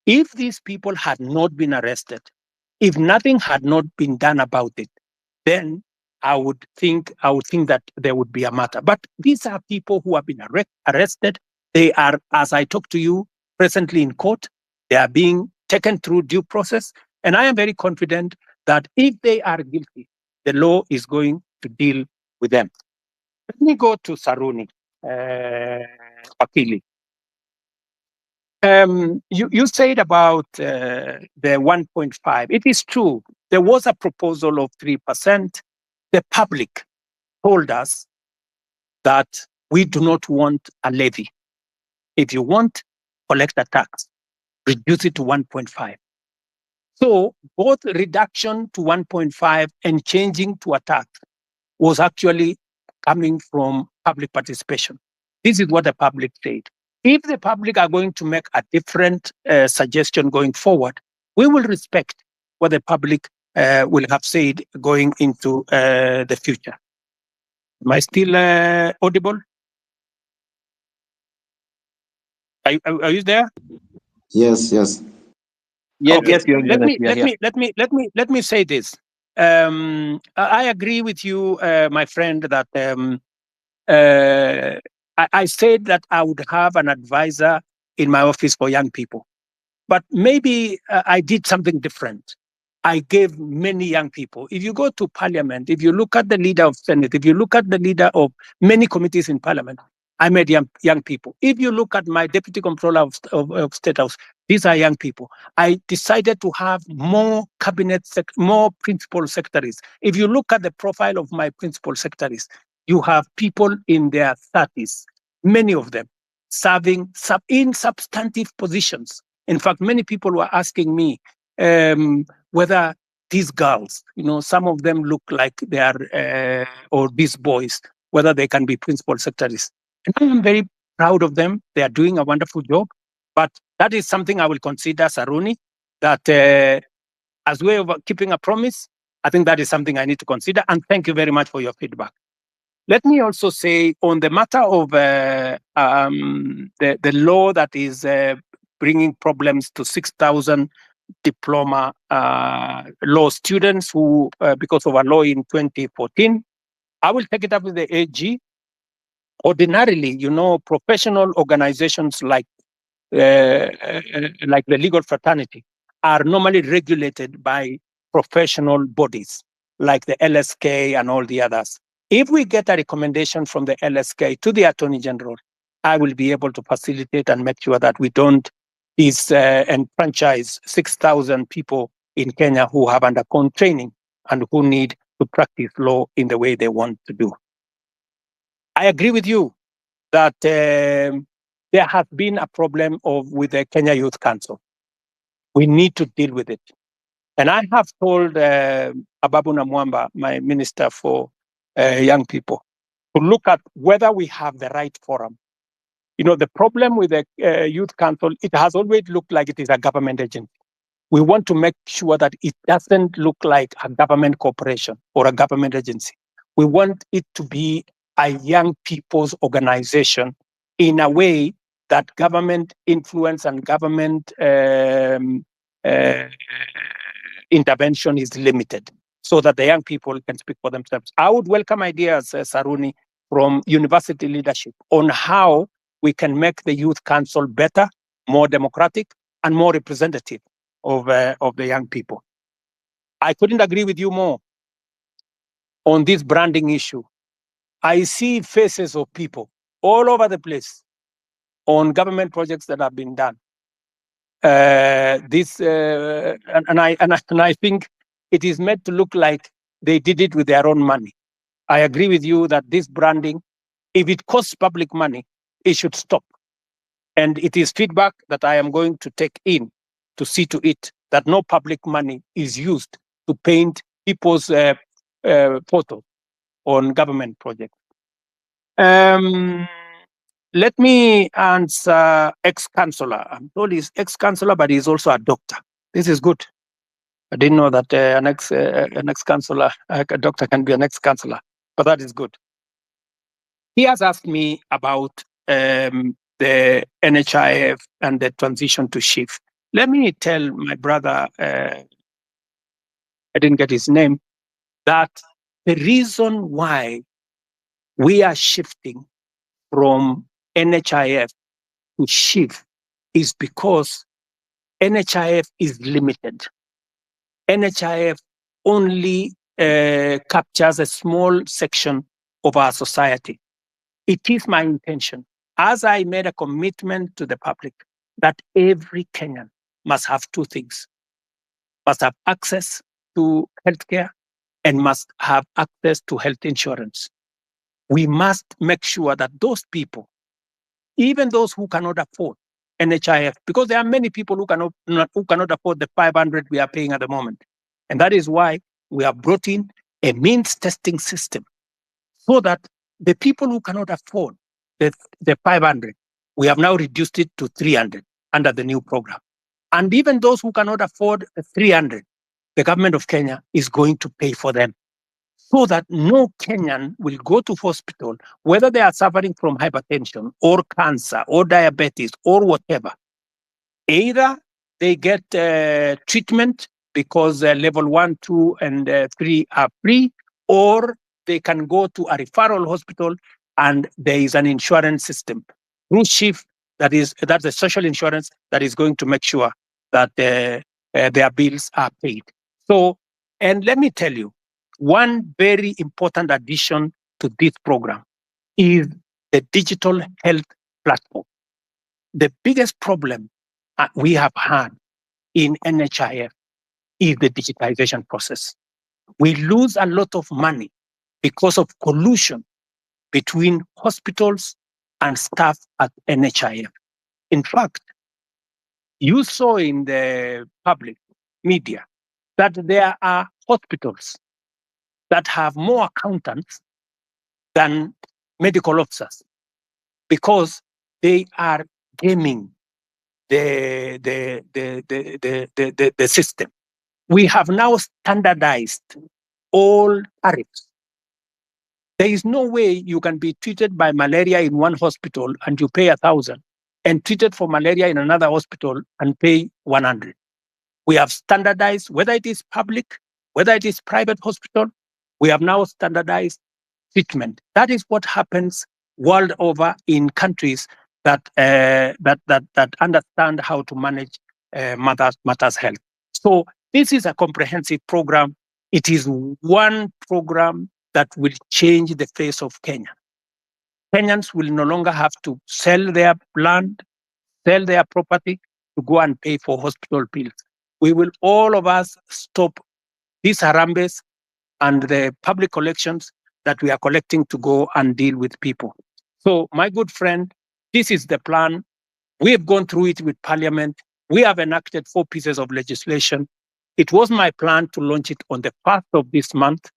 If these people had not been arrested, if nothing had not been done about it, then I would think that there would be a matter. But these are people who have been arrested. They are, as I talk to you, presently in court. They are being taken through due process. And I am very confident that if they are guilty, the law is going to deal with them. Let me go to Saruni, Akili. You said about the 1.5. It is true. There was a proposal of 3%. The public told us that we do not want a levy. If you want, collect a tax, reduce it to 1.5. So both reduction to 1.5 and changing to a tax was actually coming from public participation. This is what the public said. If the public are going to make a different suggestion going forward, we will respect what the public will have said going into the future. Am I still audible? Are you there? Yes, yes. Yes, Okay. yes, Let me say this. I agree with you, my friend, that I said that I would have an advisor in my office for young people. But maybe I did something different. I gave many young people. If you go to parliament, if you look at the leader of Senate, if you look at the leader of many committees in parliament, I made young people. If you look at my deputy controller of State House, these are young people. I decided to have more more principal secretaries. If you look at the profile of my principal secretaries, you have people in their 30s, many of them serving in substantive positions. In fact, many people were asking me whether these girls, some of them look like they are, or these boys whether they can be principal secretaries. And I am very proud of them. They are doing a wonderful job. But that is something I will consider, Saruni, that as way of keeping a promise, I think that is something I need to consider. And thank you very much for your feedback. Let me also say on the matter of the law that is bringing problems to 6,000 diploma law students who, because of a law in 2014, I will take it up with the AG. Ordinarily, professional organizations like the legal fraternity are normally regulated by professional bodies like the LSK and all the others. If we get a recommendation from the LSK to the Attorney General, I will be able to facilitate and make sure that we don't enfranchise 6,000 people in Kenya who have undergone training and who need to practice law in the way they want to do. I agree with you that there has been a problem with the Kenya Youth Council. We need to deal with it. And I have told Ababu Namwamba, my minister for young people, to look at whether we have the right forum. The problem with the Youth Council, it has always looked like it is a government agency. We want to make sure that it doesn't look like a government corporation or a government agency. We want it to be a young people's organization in a way that government influence and government intervention is limited, so that the young people can speak for themselves. I would welcome ideas, Saruni, from university leadership on how we can make the Youth Council better, more democratic, and more representative of the young people. I couldn't agree with you more on this branding issue. I see faces of people all over the place on government projects that have been done. And I think it is made to look like they did it with their own money. I agree with you that this branding, if it costs public money, it should stop. And it is feedback that I am going to take in to see to it that no public money is used to paint people's photos on government projects. Let me answer ex-councillor. I'm told he's ex-councillor, but he's also a doctor. This is good. I didn't know that an ex-councillor, a doctor can be an ex-councillor, but that is good. He has asked me about the NHIF and the transition to SHIF. Let me tell my brother, I didn't get his name, that the reason why we are shifting from NHIF to SHIF is because NHIF is limited. NHIF only captures a small section of our society. It is my intention, as I made a commitment to the public, that every Kenyan must have two things: must have access to healthcare and must have access to health insurance. We must make sure that those people, even those who cannot afford NHIF, because there are many people who cannot afford the 500 we are paying at the moment. And that is why we have brought in a means testing system, so that the people who cannot afford the 500, we have now reduced it to 300 under the new program. And even those who cannot afford 300, the government of Kenya is going to pay for them, so that no Kenyan will go to hospital, whether they are suffering from hypertension or cancer or diabetes or whatever. Either they get treatment because level 1, 2, and 3 are free, or they can go to a referral hospital and there is an insurance system through SHIF, that's a social insurance that is going to make sure that their bills are paid. So, and let me tell you, one very important addition to this program is the digital health platform. The biggest problem we have had in NHIF is the digitization process. We lose a lot of money because of collusion between hospitals and staff at NHIF. In fact, you saw in the public media that there are hospitals that have more accountants than medical officers because they are gaming the system. We have now standardized all tariffs. There is no way you can be treated by malaria in one hospital and you pay 1,000 and treated for malaria in another hospital and pay 100. We have standardized, whether it is public, whether it is private hospital, we have now standardized treatment. That is what happens world over in countries that understand how to manage matters health. So this is a comprehensive program. It is one program that will change the face of Kenya. Kenyans will no longer have to sell their land, sell their property to go and pay for hospital bills. We will, all of us, stop these harambes and the public collections that we are collecting to go and deal with people. So, my good friend, this is the plan. We have gone through it with Parliament. We have enacted 4 pieces of legislation. It was my plan to launch it on the 1st of this month.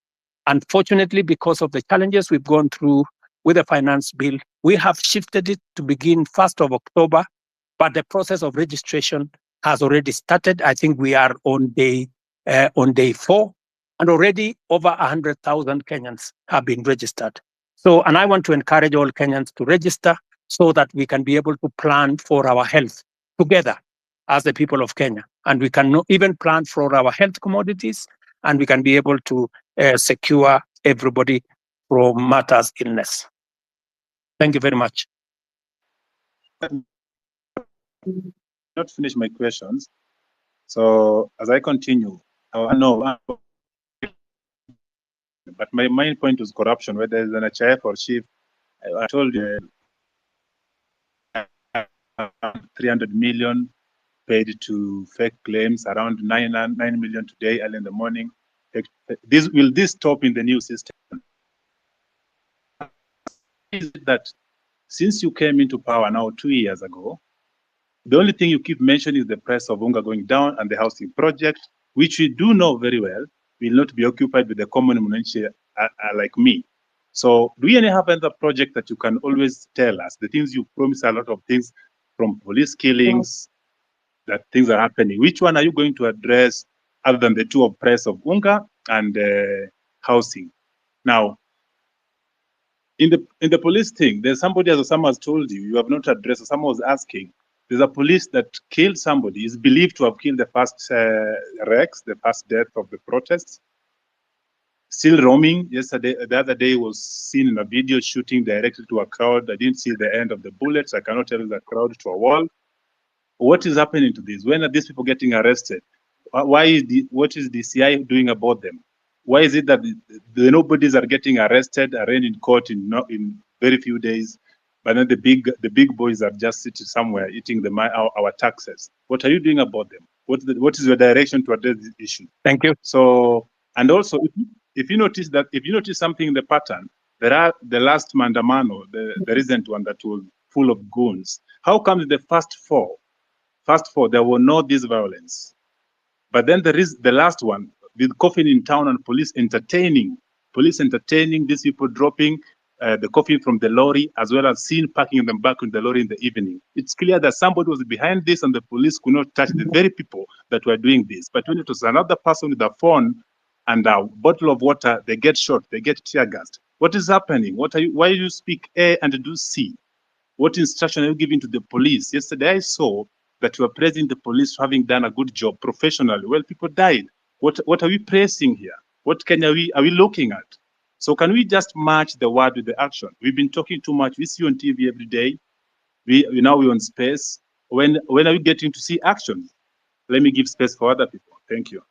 Unfortunately, because of the challenges we've gone through with the finance bill, we have shifted it to begin 1st of October, but the process of registration has already started. I think we are on day 4, and already over 100,000 Kenyans have been registered. So, and I want to encourage all Kenyans to register so that we can be able to plan for our health together as the people of Kenya. And we can even plan for our health commodities, and we can be able to secure everybody from matters illness. Thank you very much. Not finish my questions. So as I continue, I know, but my main point was corruption, whether it's an HIF or chief. I told you 300 million paid to fake claims, around 9 million today, early in the morning. Will this stop in the new system? Is that since you came into power now 2 years ago, the only thing you keep mentioning is the price of unga going down and the housing project, which we do know very well will not be occupied with the common mwananchi like me. So do you have another project that you can always tell us? The things you promise, a lot of things, from police killings, that things are happening. Which one are you going to address other than the two of price of unga and housing? Now, in the police thing, there's somebody, as someone has told you, you have not addressed. Someone was asking. There's a police that killed somebody, is believed to have killed the first Rex, the first death of the protests. Still roaming. Yesterday, the other day, was seen in a video shooting directly to a crowd. I didn't see the end of the bullets. I cannot tell the crowd to a wall. What is happening to this? When are these people getting arrested? What is the CI doing about them? Why is it that the nobodies are getting arrested, arraigned in court in very few days, but then the big boys are just sitting somewhere eating our taxes? What are you doing about them? What is your direction to address this issue? Thank you. So, and also, if you notice something in the pattern, there are the last Mandamano, the recent one that was full of goons. How come the first four, there were no this violence? But then there is the last one with coffin in town and police entertaining these people dropping the coffin from the lorry, as well as seen packing them back in the lorry in the evening. It's clear that somebody was behind this and the police could not touch the very people that were doing this. But when it was another person with a phone and a bottle of water, they get shot, they get tear gassed. What is happening? Why do you speak A and do C? What instruction are you giving to the police? Yesterday I saw that you are praising the police for having done a good job professionally. Well, people died. What are we praising here? What Kenya are we looking at? So can we just match the word with the action? We've been talking too much. We see you on TV every day. We're on space. When are we getting to see action? Let me give space for other people. Thank you.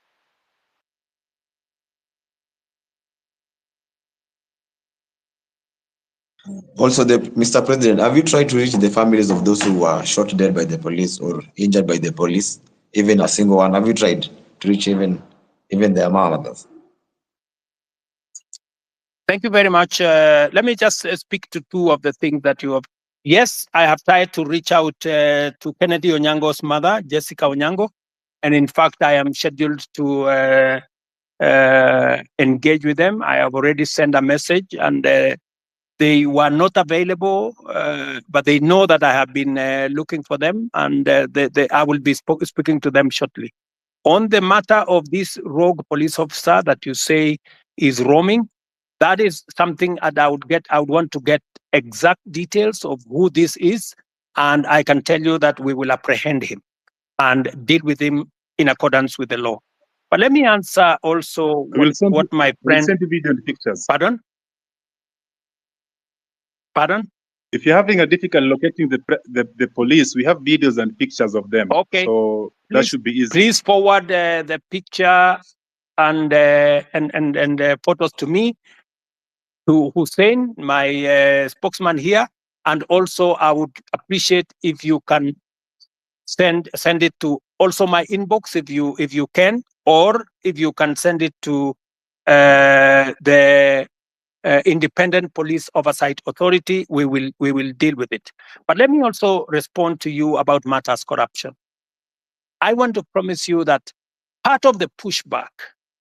Also, Mr. President, have you tried to reach the families of those who were shot dead by the police or injured by the police? Even a single one? Have you tried to reach even their mothers? Thank you very much. Let me just speak to two of the things that you have. Yes, I have tried to reach out to Kennedy Onyango's mother, Jessica Onyango. And in fact, I am scheduled to engage with them. I have already sent a message, and They were not available, but they know that I have been looking for them, and I will be speaking to them shortly. On the matter of this rogue police officer that you say is roaming, that is something that I would want to get exact details of who this is, and I can tell you that we will apprehend him and deal with him in accordance with the law. But let me answer also what my friend... We'll send you video and pictures. Pardon? Pardon? If you're having a difficult locating the police, we have videos and pictures of them. Okay. So that should be easy. Please forward the picture and photos to me, to Hussein, my spokesman here, and also I would appreciate if you can send it to also my inbox if you can, or if you can send it to the Independent Police Oversight Authority. We will deal with it. But let me also respond to you about matters corruption. I want to promise you that part of the pushback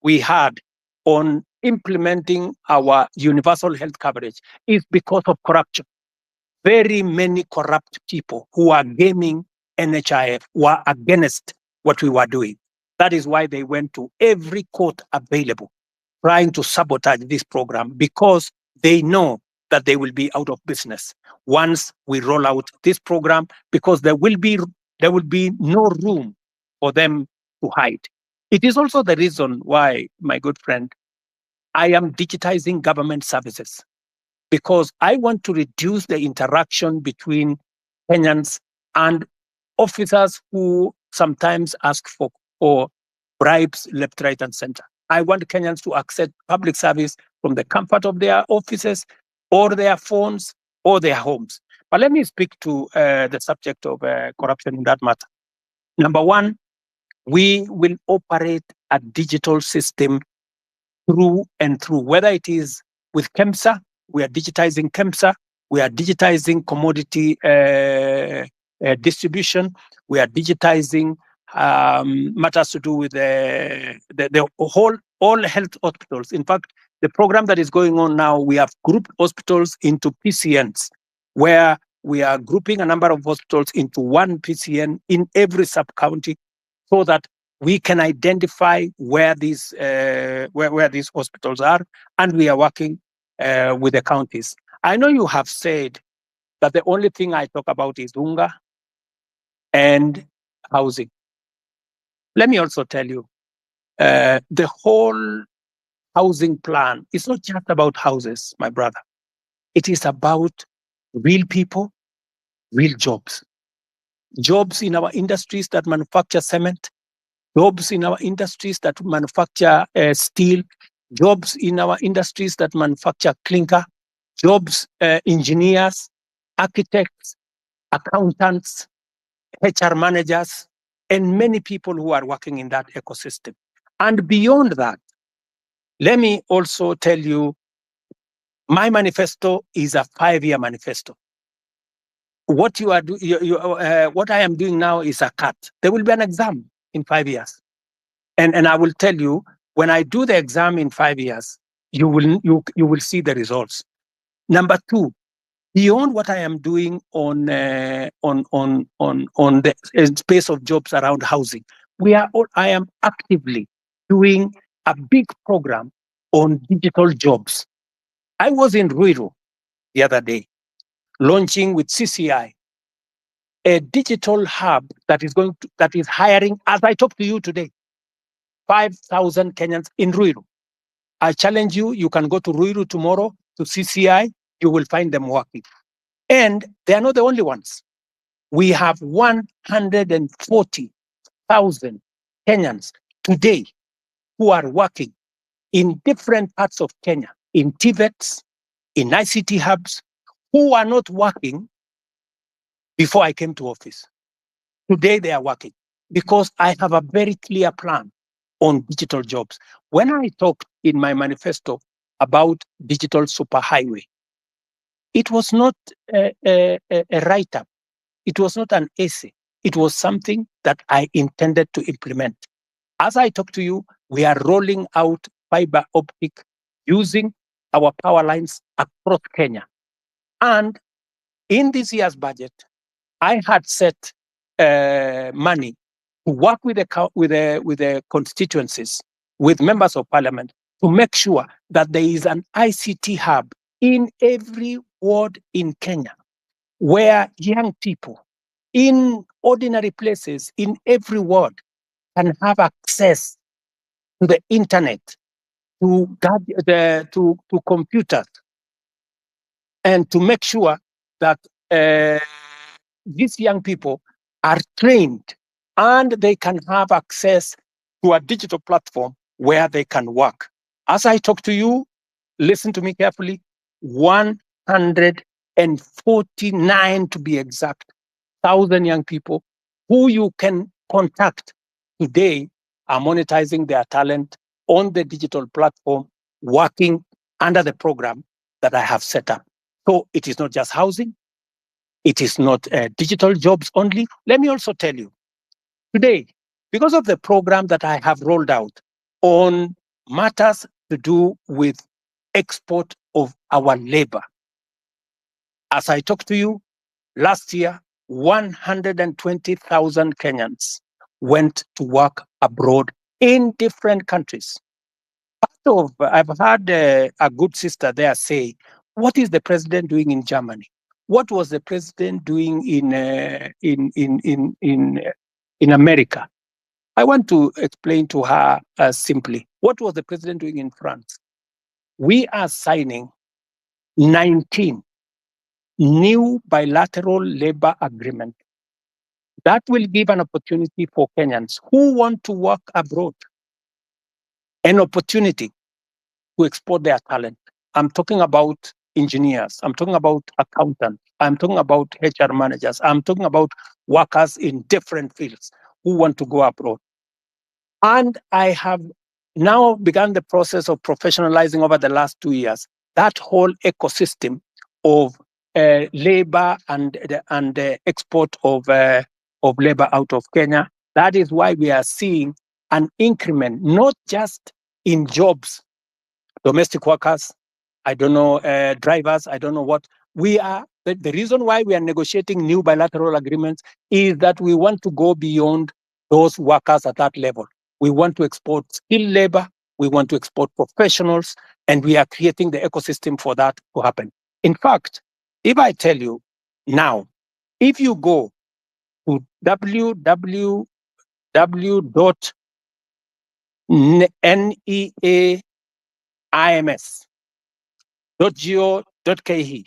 we had on implementing our universal health coverage is because of corruption. Very many corrupt people who are gaming NHIF were against what we were doing. That is why they went to every court available, trying to sabotage this program, because they know that they will be out of business once we roll out this program, because there will be no room for them to hide. It is also the reason why, my good friend, I am digitizing government services, because I want to reduce the interaction between Kenyans and officers who sometimes ask for bribes left, right, and center. I want Kenyans to access public service from the comfort of their offices or their phones or their homes. But let me speak to the subject of corruption in that matter. Number one, we will operate a digital system through and through, whether it is with KEMSA, we are digitizing KEMSA, we are digitizing commodity distribution, we are digitizing matters to do with all health hospitals. In fact, the program that is going on now, we have grouped hospitals into PCNs, where we are grouping a number of hospitals into one PCN in every sub-county, so that we can identify where these hospitals are, and we are working with the counties. I know you have said that the only thing I talk about is unga and housing. Let me also tell you, the whole housing plan is not just about houses, my brother. It is about real people, real jobs. Jobs in our industries that manufacture cement, jobs in our industries that manufacture steel, jobs in our industries that manufacture clinker, jobs, engineers, architects, accountants, HR managers, and many people who are working in that ecosystem. And beyond that, let me also tell you, my manifesto is a 5-year manifesto. What what I am doing now is a cut. There will be an exam in 5 years. And I will tell you, when I do the exam in 5 years, you will see the results. Number two, beyond what I am doing on the space of jobs around housing, I am actively doing a big program on digital jobs. I was in Ruto the other day, launching with CCI a digital hub that is hiring, as I talk to you today, 5,000 Kenyans in Ruiru. I challenge you, you can go to Ruiru tomorrow to CCI, you will find them working. And they are not the only ones. We have 140,000 Kenyans today who are working in different parts of Kenya, in TVETs, in ICT hubs, who are not working before I came to office. Today they are working because I have a very clear plan on digital jobs. When I talked in my manifesto about digital superhighway, it was not a write-up. It was not an essay. It was something that I intended to implement. As I talk to you, we are rolling out fiber optic using our power lines across Kenya. And in this year's budget, I had set money to work with the constituencies, with members of parliament, to make sure that there is an ICT hub in every ward in Kenya, where young people in ordinary places in every ward can have access to the internet, to computers, and to make sure that these young people are trained and they can have access to a digital platform where they can work. As I talk to you, listen to me carefully, 149 to be exact, 1,000 young people who you can contact today are monetizing their talent on the digital platform, working under the program that I have set up. So it is not just housing. It is not digital jobs only. Let me also tell you, today, because of the program that I have rolled out on matters to do with export of our labor, as I talk to you, last year, 120,000 Kenyans went to work abroad in different countries. I've had a good sister there say, what is the president doing in Germany? What was the president doing in America? I want to explain to her simply, what was the president doing in France? We are signing 19 new bilateral labor agreements that will give an opportunity for Kenyans who want to work abroad, an opportunity to export their talent. I'm talking about engineers. I'm talking about accountants. I'm talking about HR managers. I'm talking about workers in different fields who want to go abroad. And I have now begun the process of professionalizing over the last 2 years that whole ecosystem of labor and the export of labor out of Kenya. That is why we are seeing an increment, not just in jobs, domestic workers, I don't know, drivers, I don't know what. The reason why we are negotiating new bilateral agreements is that we want to go beyond those workers at that level. We want to export skilled labor, we want to export professionals, and we are creating the ecosystem for that to happen. In fact, if I tell you now, if you go to www.neaims.go.ke,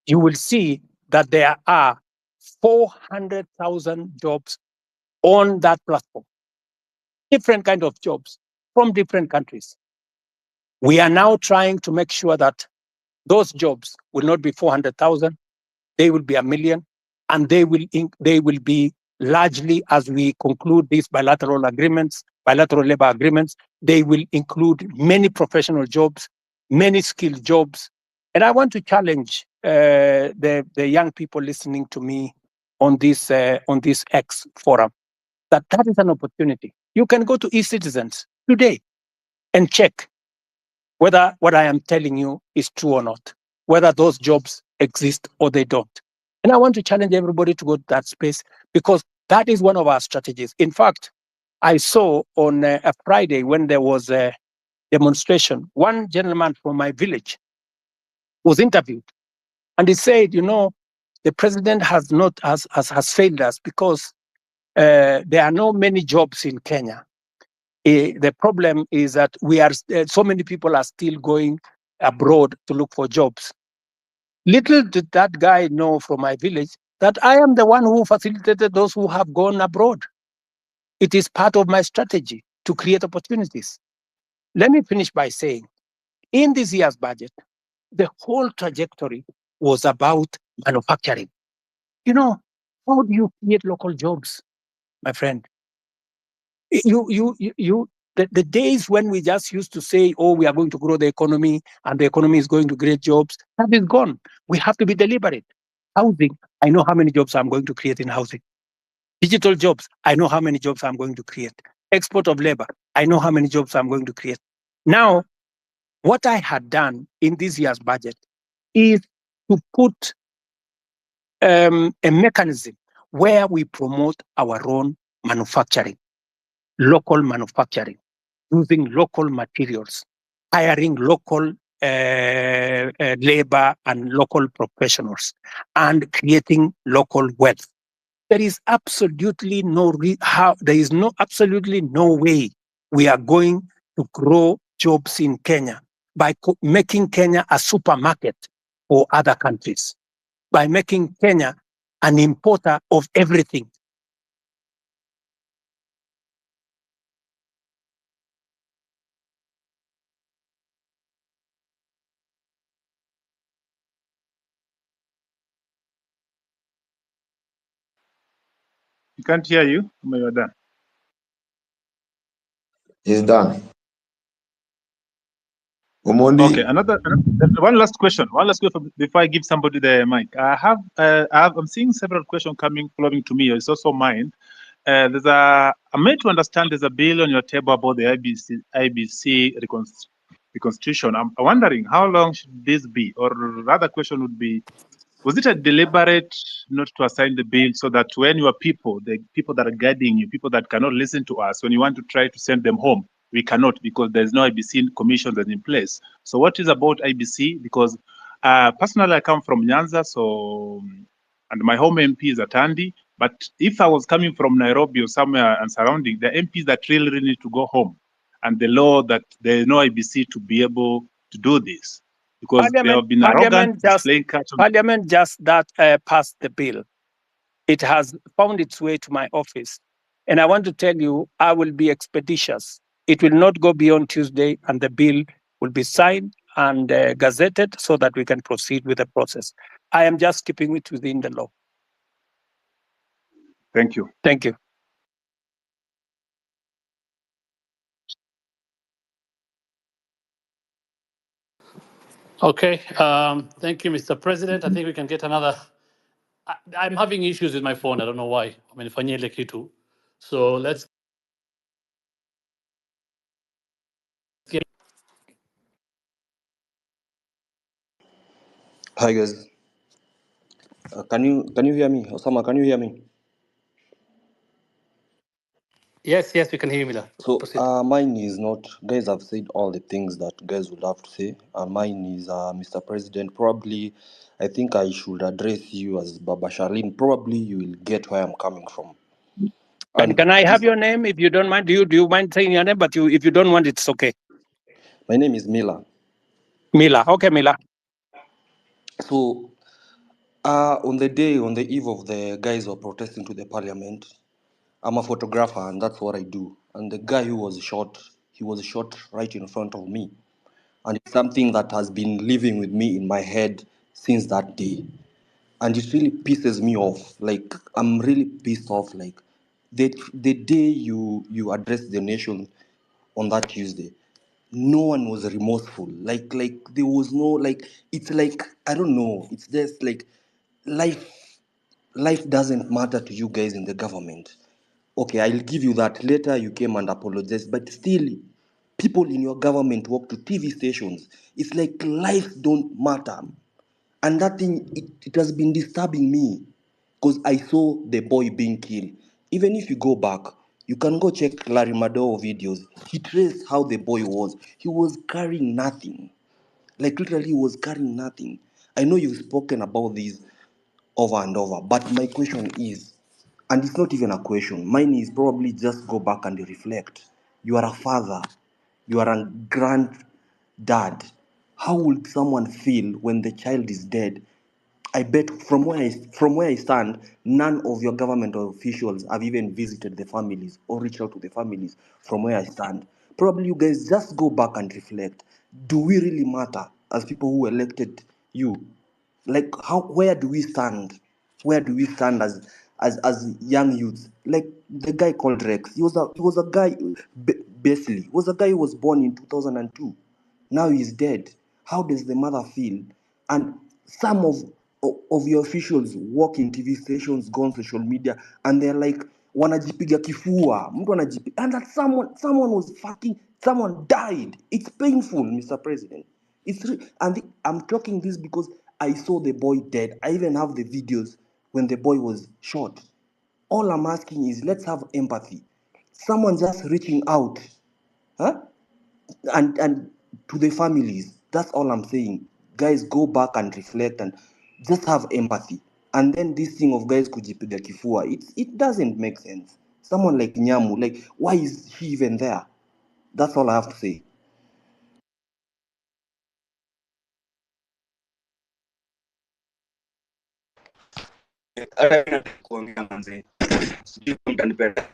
you will see that there are 400,000 jobs on that platform. Different kind of jobs from different countries. We are now trying to make sure that those jobs will not be 400,000, they will be 1 million, and they will be largely, as we conclude these bilateral labor agreements, they will include many professional jobs, many skilled jobs. And I want to challenge the young people listening to me on this X forum, that is an opportunity. You can go to eCitizens today and check whether what I am telling you is true or not, whether those jobs exist or they don't. And I want to challenge everybody to go to that space, because that is one of our strategies. In fact, I saw on a Friday when there was a demonstration, one gentleman from my village was interviewed, and he said, the president has failed us because there are not many jobs in Kenya. The problem is that so many people are still going abroad to look for jobs. Little did that guy know from my village that I am the one who facilitated those who have gone abroad. It is part of my strategy to create opportunities. Let me finish by saying, in this year's budget, the whole trajectory was about manufacturing. How do you create local jobs, my friend? The days when we just used to say, oh, we are going to grow the economy and the economy is going to create jobs, that is gone. We have to be deliberate. Housing, I know how many jobs I'm going to create in housing. Digital jobs, I know how many jobs I'm going to create. Export of labor, I know how many jobs I'm going to create. Now, what I had done in this year's budget is to put a mechanism where we promote our own manufacturing, local manufacturing, using local materials, hiring local labor and local professionals, and creating local wealth. There is absolutely absolutely no way we are going to grow jobs in Kenya by making Kenya a supermarket for other countries, by making Kenya an importer of everything. We can't hear you. You're done. He's done. Omondi. Okay, one last question. One last question before I give somebody the mic. I'm seeing several questions flowing to me. It's also mine. I'm made to understand there's a bill on your table about the IBC reconstitution. I'm wondering how long should this be, or rather, question would be, was it a deliberate not to assign the bill so that when your people, the people that are guiding you, people that cannot listen to us, when you want to try to send them home, we cannot because there's no IBC commission that's in place. So what is about IBC? Because personally, I come from Nyanza, and my home MP is at Tandi. But if I was coming from Nairobi or somewhere and surrounding, the MPs that really need to go home, and the law that there's no IBC to be able to do this. Because they have been arrogant, displaying Parliament just passed the bill. It has found its way to my office. And I want to tell you, I will be expeditious. It will not go beyond Tuesday, and the bill will be signed and gazetted so that we can proceed with the process. I am just keeping it within the law. Thank you. Thank you. Okay, thank you, Mr. President. I think we can get another. I'm having issues with my phone. I don't know why. So let's get. Hi guys, can you hear me? Osama, can you hear me? Yes, we can hear you, Mila. So Proceed. mine is not, guys have said all the things that guys would have to say, and mine is Mr. President. Probably, I think I should address you as Baba Charlene. Probably you will get where I'm coming from. And can I have your name if you don't mind? Do you mind saying your name? But if you don't want, it's okay. My name is Mila. Mila, okay, Mila. So on the eve of the guys who are protesting to the parliament, I'm a photographer and that's what I do. And the guy who was shot, he was shot right in front of me. And it's something that has been living with me in my head since that day. And it really pisses me off. Like, I'm really pissed off. Like, the day you addressed the nation on that Tuesday, no one was remorseful. Like there was no, like, it's like, I don't know. It's just like life doesn't matter to you guys in the government. Okay, I'll give you that. Later you came and apologized, but still, people in your government walk to TV stations. It's like life don't matter. And that thing, it has been disturbing me because I saw the boy being killed. Even if you go back, you can go check Larry Madowo videos. He traced how the boy was. He was carrying nothing. Like literally, he was carrying nothing. I know you've spoken about this over and over, but my question is, and it's not even a question, mine is probably just go back and reflect. You are a father, you are a granddad. How would someone feel when the child is dead? I bet from where I stand, none of your government officials have even visited the families or reached out to the families from where I stand. Probably you guys just go back and reflect. Do we really matter as people who elected you? Like where do we stand? Where do we stand as young youths? Like the guy called Rex, he was a guy, basically, was a guy who was born in 2002. Now he's dead. How does the mother feel? And some of your officials work in TV stations, go on social media, and they're like, wanajipiga kifua, mtu anajipiga, and that someone was fucking, someone died. It's painful, Mr. President. And I'm talking this because I saw the boy dead. I even have the videos when the boy was shot. All I'm asking is let's have empathy. Someone just reaching out, huh? And to the families. That's all I'm saying. Guys, go back and reflect and just have empathy. And then this thing of guys kujipiga kifua, it doesn't make sense. Someone like Nyamu, like, why is he even there? That's all I have to say. Kuongea manze. Sijui kama mtanipenda.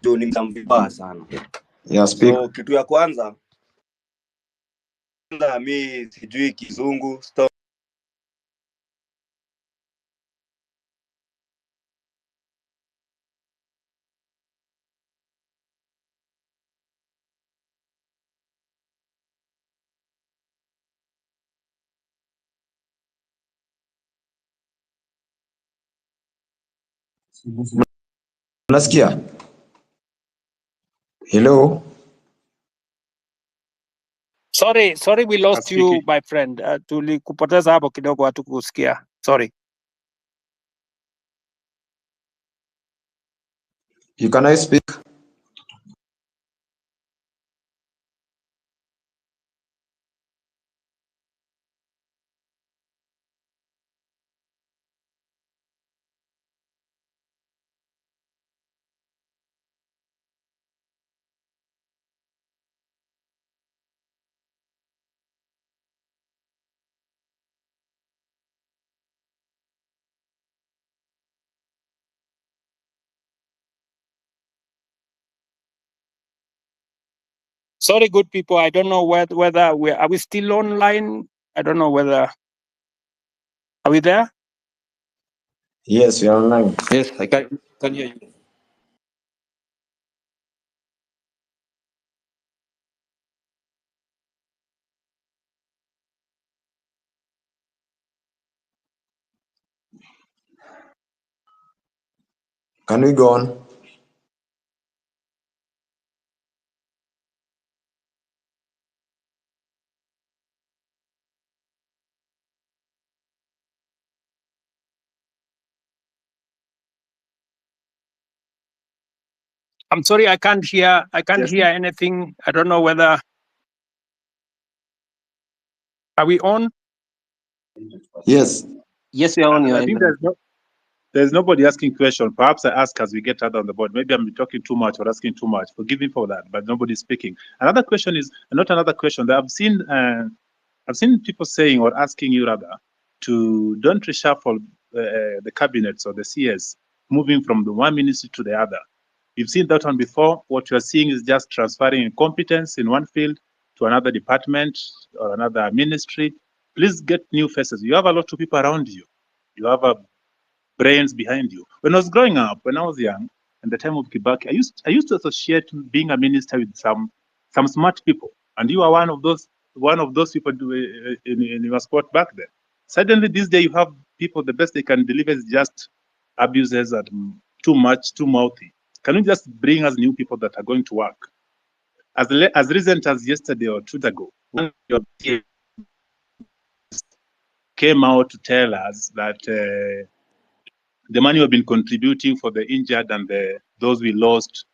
Ndio ni mtu vibaya sana. Yeah, speak. So kitu ya kwanza mi sijui kizungu stop. Unasikia? Hello? Sorry, we lost you, Speaking. my friend. Tulikupoteza hapo kidogo, hatukusikia. Sorry. You can I speak? Sorry, good people. I don't know whether are we still online? I don't know whether are we there? Yes, we are online. Yes, I can hear you. Can we go on? I'm sorry, I can't hear. I can't Yes. hear anything. I don't know whether are we on? Yes. Yes, we are on your I end. think there's nobody asking question. Perhaps I ask as we get out on the board. Maybe I'm talking too much or asking too much. Forgive me for that, but nobody's speaking. Another question is not another question that I've seen people saying or asking you rather to don't reshuffle the cabinets or the CS, moving from the one ministry to the other. You've seen that one before. What you are seeing is just transferring competence in one field to another department or another ministry. Please get new faces. You have a lot of people around you. You have a brains behind you. When I was growing up, when I was young, in the time of Kibaki, I used to associate being a minister with some smart people, and you are one of those people in your sport back then. Suddenly, this day you have people. The best they can deliver is just abuses and too much, too mouthy. Can you just bring us new people that are going to work? As recent as yesterday or 2 days ago, one of your peers came out to tell us that the money we've been contributing for the injured and those we lost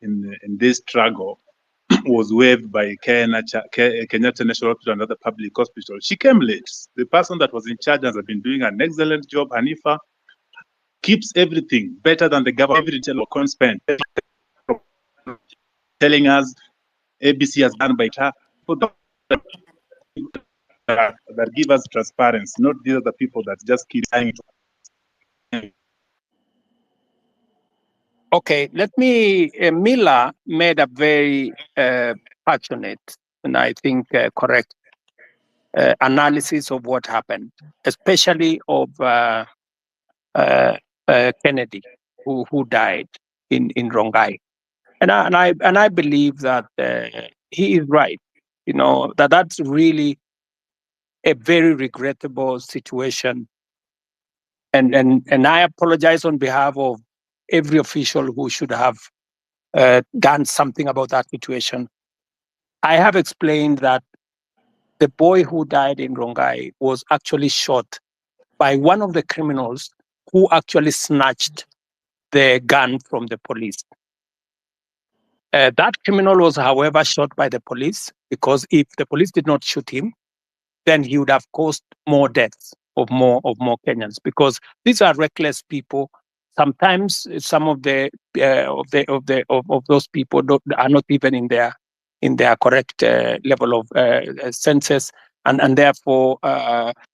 in this struggle was waived by Kenyatta National Hospital and other public hospitals. She came late. The person that was in charge has been doing an excellent job. Hanifa keeps everything better than the government. Every retail can spend. Telling us ABC has done by her. That give us transparency, not these are the people that just keep saying it. Okay, let me. Mila made a very passionate and I think correct analysis of what happened, especially of Kennedy, who died in Rongai, and I believe that he is right. You know that's really a very regrettable situation, and I apologize on behalf of every official who should have done something about that situation. I have explained that the boy who died in Rongai was actually shot by one of the criminals who actually snatched the gun from the police. That criminal was, however, shot by the police because if the police did not shoot him, then he would have caused more deaths of more Kenyans, because these are reckless people. Sometimes some of those people are not even in their correct level of senses, and therefore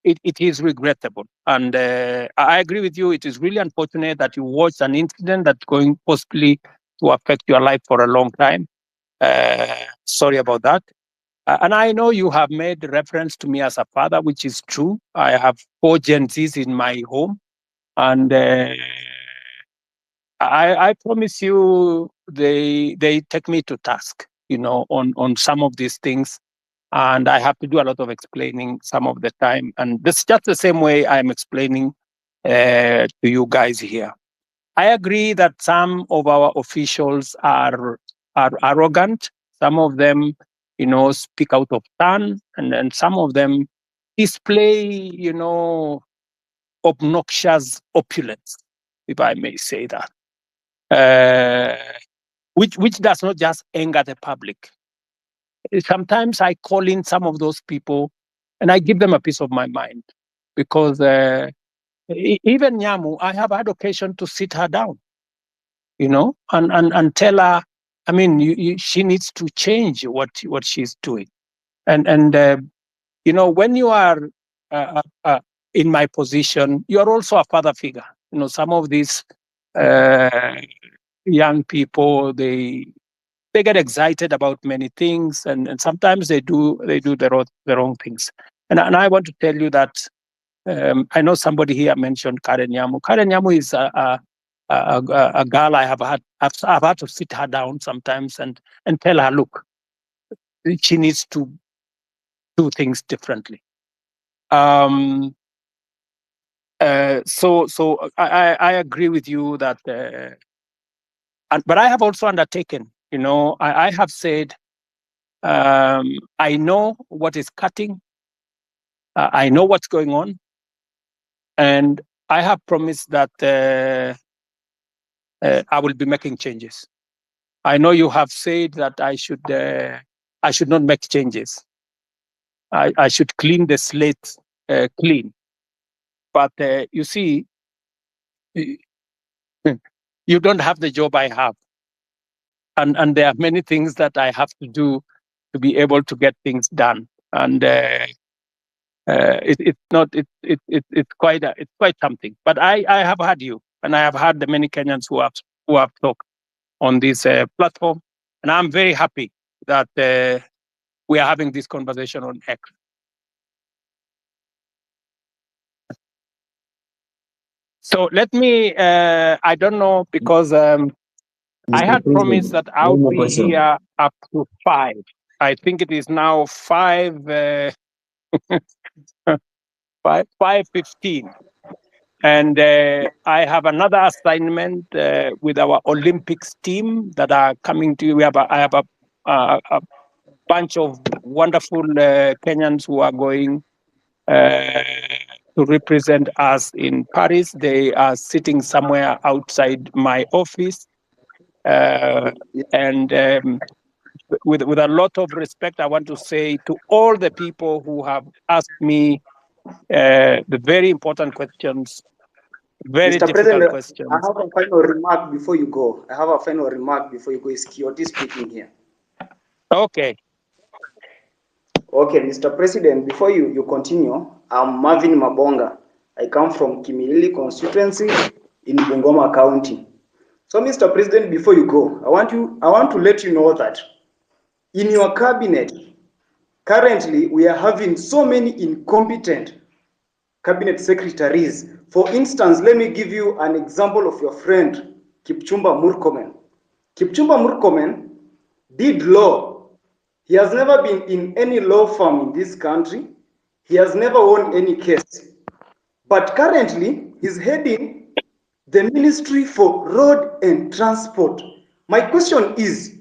it is regrettable. And I agree with you. It is really unfortunate that you watched an incident that's going possibly to affect your life for a long time. Sorry about that. And I know you have made reference to me as a father, which is true. I have 4 Gen Zs in my home, and I promise you, they take me to task, on some of these things, and I have to do a lot of explaining some of the time. And that's just the same way I'm explaining to you guys here. I agree that some of our officials are arrogant. Some of them, speak out of turn, and then some of them display, obnoxious opulence, if I may say that, which does not just anger the public. Sometimes I call in some of those people, and I give them a piece of my mind, because even Nyamu, I have had occasion to sit her down, and tell her, I mean, she needs to change what she's doing. And when you are in my position, you are also a father figure. Some of these young people, they get excited about many things, and sometimes they do the wrong things. And I want to tell you that I know somebody here mentioned Karen Nyamu. Karen Nyamu is a girl I've had to sit her down sometimes and tell her, look, she needs to do things differently. So I agree with you that, but I have also undertaken, I have said, I know what is cutting, I know what's going on, and I have promised that I will be making changes. I know you have said that I should not make changes. I should clean the slate clean. But you see, you don't have the job I have, and there are many things that I have to do to be able to get things done. And it's quite something. But I have had you, and I have had the many Kenyans who have talked on this platform, and I'm very happy that we are having this conversation on X. So let me, I don't know, because I had promised that I'll be here up to 5. I think it is now 5:15. And I have another assignment with our Olympics team that are coming to you. I have a bunch of wonderful Kenyans who are going to represent us in Paris. They are sitting somewhere outside my office. And with a lot of respect, I want to say to all the people who have asked me the very important questions, very Mr. difficult President, questions. I have a final remark before you go. It's Kioti speaking here. Okay. Okay, Mr. President, before you continue, I'm Marvin Mabonga. I come from Kimilili constituency in Bungoma County. So, Mr. President, before you go, I want to let you know that in your cabinet, currently we are having so many incompetent cabinet secretaries. For instance, let me give you an example of your friend, Kipchumba Murkomen. Kipchumba Murkomen did law. He has never been in any law firm in this country. He has never won any case. But currently, he's heading the Ministry for Road and Transport. My question is,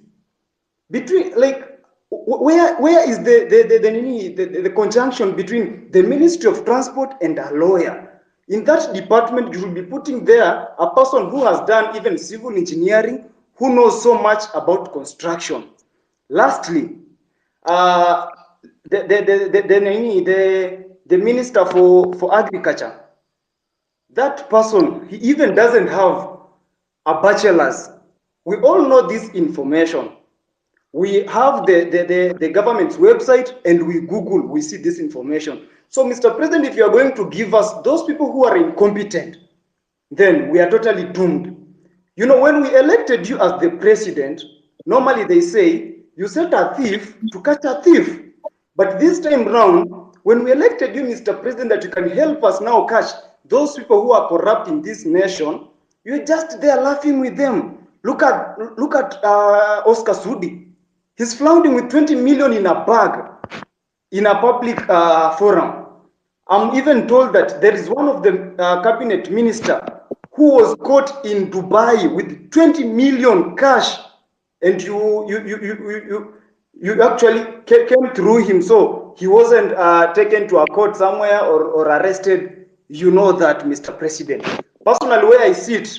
where is the conjunction between the Ministry of Transport and a lawyer? In that department, you should be putting there a person who has done even civil engineering, who knows so much about construction. Lastly, the Minister for Agriculture, that person, he even doesn't have a bachelor's. We all know this information. We have the government's website and we Google, we see this information. So, Mr. President, if you are going to give us those people who are incompetent, then we are totally doomed. You know, when we elected you as the president, normally they say you set a thief to catch a thief. But this time round, when we elected you, Mr. President, that you can help us now catch those people who are corrupt in this nation, you're just there laughing with them. Look at Oscar Sudi. He's flaunting with 20 million in a bag in a public forum. I'm even told that there is one of the cabinet minister who was caught in Dubai with 20 million cash, and you actually came through him, so he wasn't taken to a court somewhere or arrested. You know that, Mr. President. Personally, where I sit,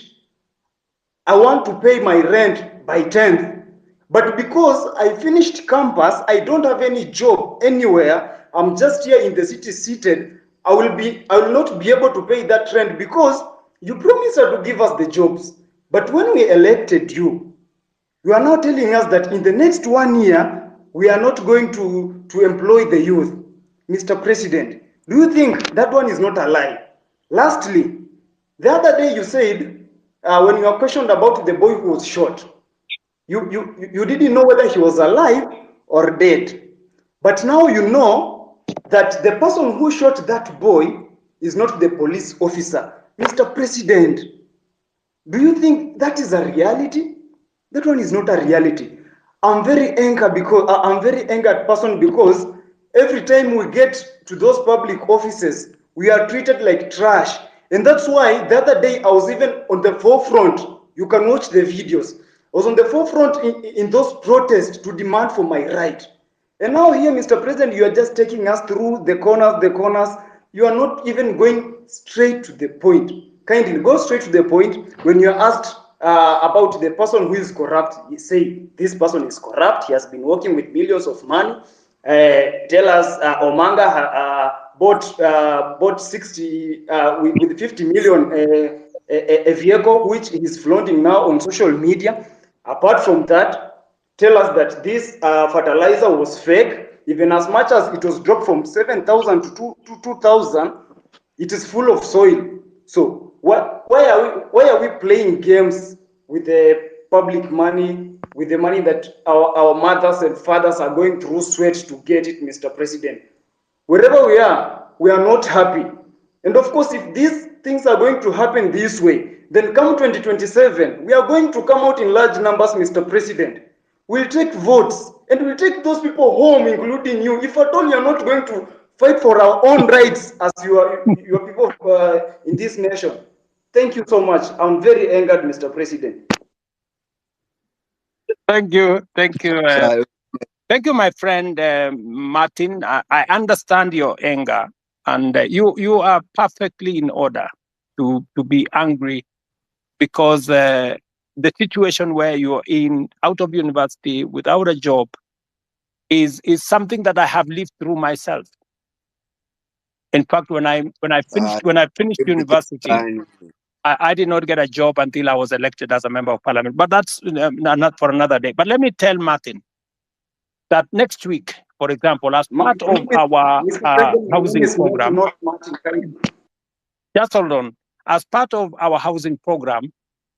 I want to pay my rent by 10th. But because I finished campus, I don't have any job anywhere. I'm just here in the city seated. I will not be able to pay that rent because you promised to give us the jobs. But when we elected you, you are now telling us that in the next 1 year, we are not going to employ the youth. Mr. President, do you think that one is not a lie? Lastly, the other day you said, when you were questioned about the boy who was shot, you didn't know whether he was alive or dead. But now you know that the person who shot that boy is not the police officer. Mr. President, do you think that is a reality? That one is not a reality. I'm very angered person because every time we get to those public offices, we are treated like trash. And that's why the other day I was even on the forefront. You can watch the videos. I was on the forefront in those protests to demand for my right. And now here, Mr. President, you are just taking us through the corners. You are not even going straight to the point. Kindly go straight to the point. When you are asked about the person who is corrupt, you say, this person is corrupt. He has been working with millions of money. Tell us, Omanga bought 60 with 50 million a vehicle, which he's flaunting now on social media. Apart from that, tell us that this fertilizer was fake, even as much as it was dropped from 7,000 to 2,000, it is full of soil. So why are we playing games with the public money, with the money that our mothers and fathers are going through sweat to get it, Mr. President? Wherever we are not happy. And of course, if these things are going to happen this way, then come 2027, we are going to come out in large numbers, Mr. President. We'll take votes and we'll take those people home, including you. If at all you're not going to fight for our own rights as your people in this nation. Thank you so much. I'm very angered, Mr. President. Thank you. Thank you. Sir, Thank you, my friend Martin. I understand your anger, and you are perfectly in order to be angry because the situation where you're in out of university without a job is something that I have lived through myself. In fact, when I finished university, time. I did not get a job until I was elected as a member of parliament. But that's not for another day. But let me tell Martin that next week, for example, as part of our housing program, just hold on. As part of our housing program,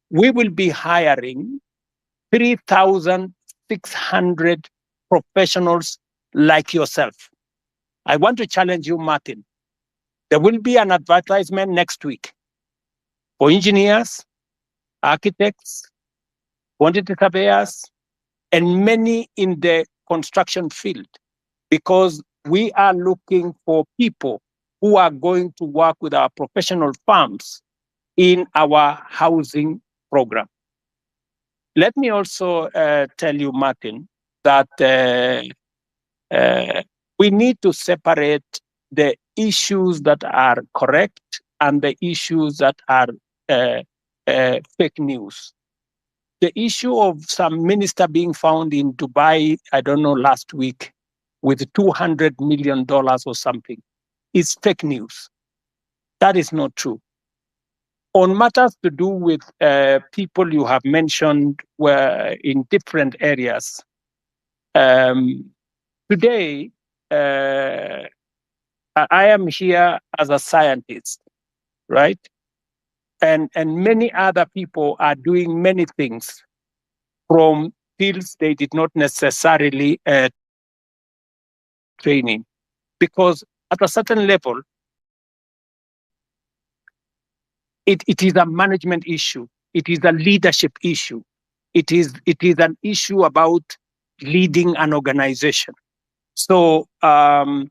we will be hiring 3,600 professionals like yourself. I want to challenge you, Martin. There will be an advertisement next week for engineers, architects, quantity surveyors, and many in the construction field, because we are looking for people who are going to work with our professional firms in our housing program. Let me also tell you, Martin, that We need to separate the issues that are correct and the issues that are fake news. The issue of some minister being found in Dubai, I don't know, last week with $200 million or something is fake news. That is not true. On matters to do with people you have mentioned were in different areas. Today, I am here as a scientist, right? And many other people are doing many things from fields they did not necessarily training, because at a certain level, it is a management issue. It is a leadership issue. It is an issue about leading an organization. So I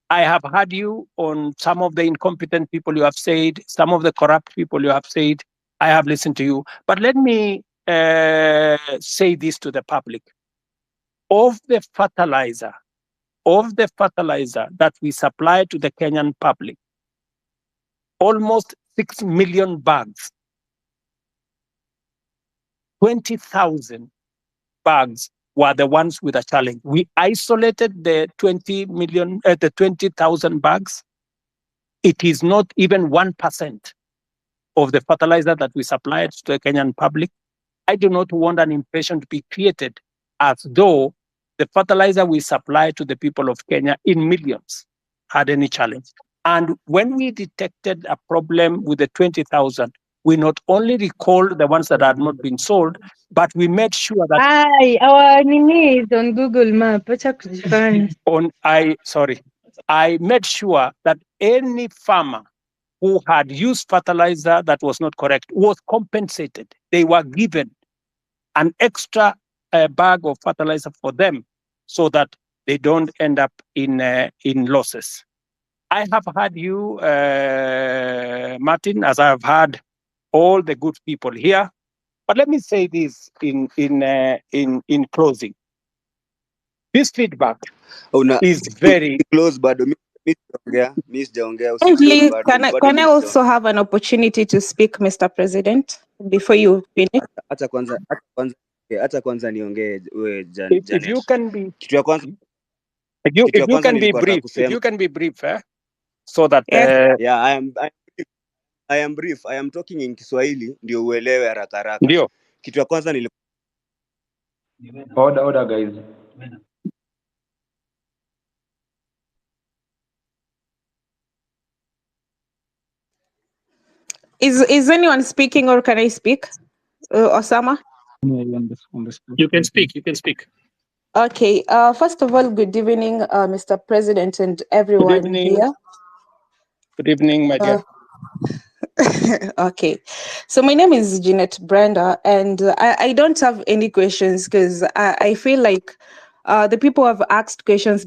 have heard you on some of the incompetent people you have said, some of the corrupt people you have said. I have listened to you. But let me say this to the public. Of the fertilizer that we supply to the Kenyan public, almost 6 million bags, 20,000 bags were the ones with a challenge. We isolated the 20,000 bags. It is not even 1% of the fertilizer that we supplied to the Kenyan public. I do not want an impression to be created as though the fertilizer we supply to the people of Kenya in millions had any challenge. And when we detected a problem with the 20,000, we not only recalled the ones that had not been sold, but we made sure that our name is on Google Map. I made sure that any farmer who had used fertilizer that was not correct was compensated. They were given an extra bag of fertilizer for them so that they don't end up in losses. I have heard you, Martin, as I have heard all the good people here. But let me say this in closing. This feedback is very close, but Miss Jaongea, Please, can I also have an opportunity to speak, Mr. President, before you finish? Acha kwanza niongee wewe Janet. If you can be kitu ya kwanza if you can be brief, if you can be brief, so that yeah, I am brief. I am talking in Kiswahili ndio uelewe haraka haraka. Ndio. Kitu ya kwanza Order guys. Is anyone speaking, or can I speak? Osama? You can speak. You can speak. Okay. First of all, good evening, Mr. President and everyone here. Good evening, my dear. Okay. So my name is Jeanette Brenda, and I don't have any questions because I feel like the people who have asked questions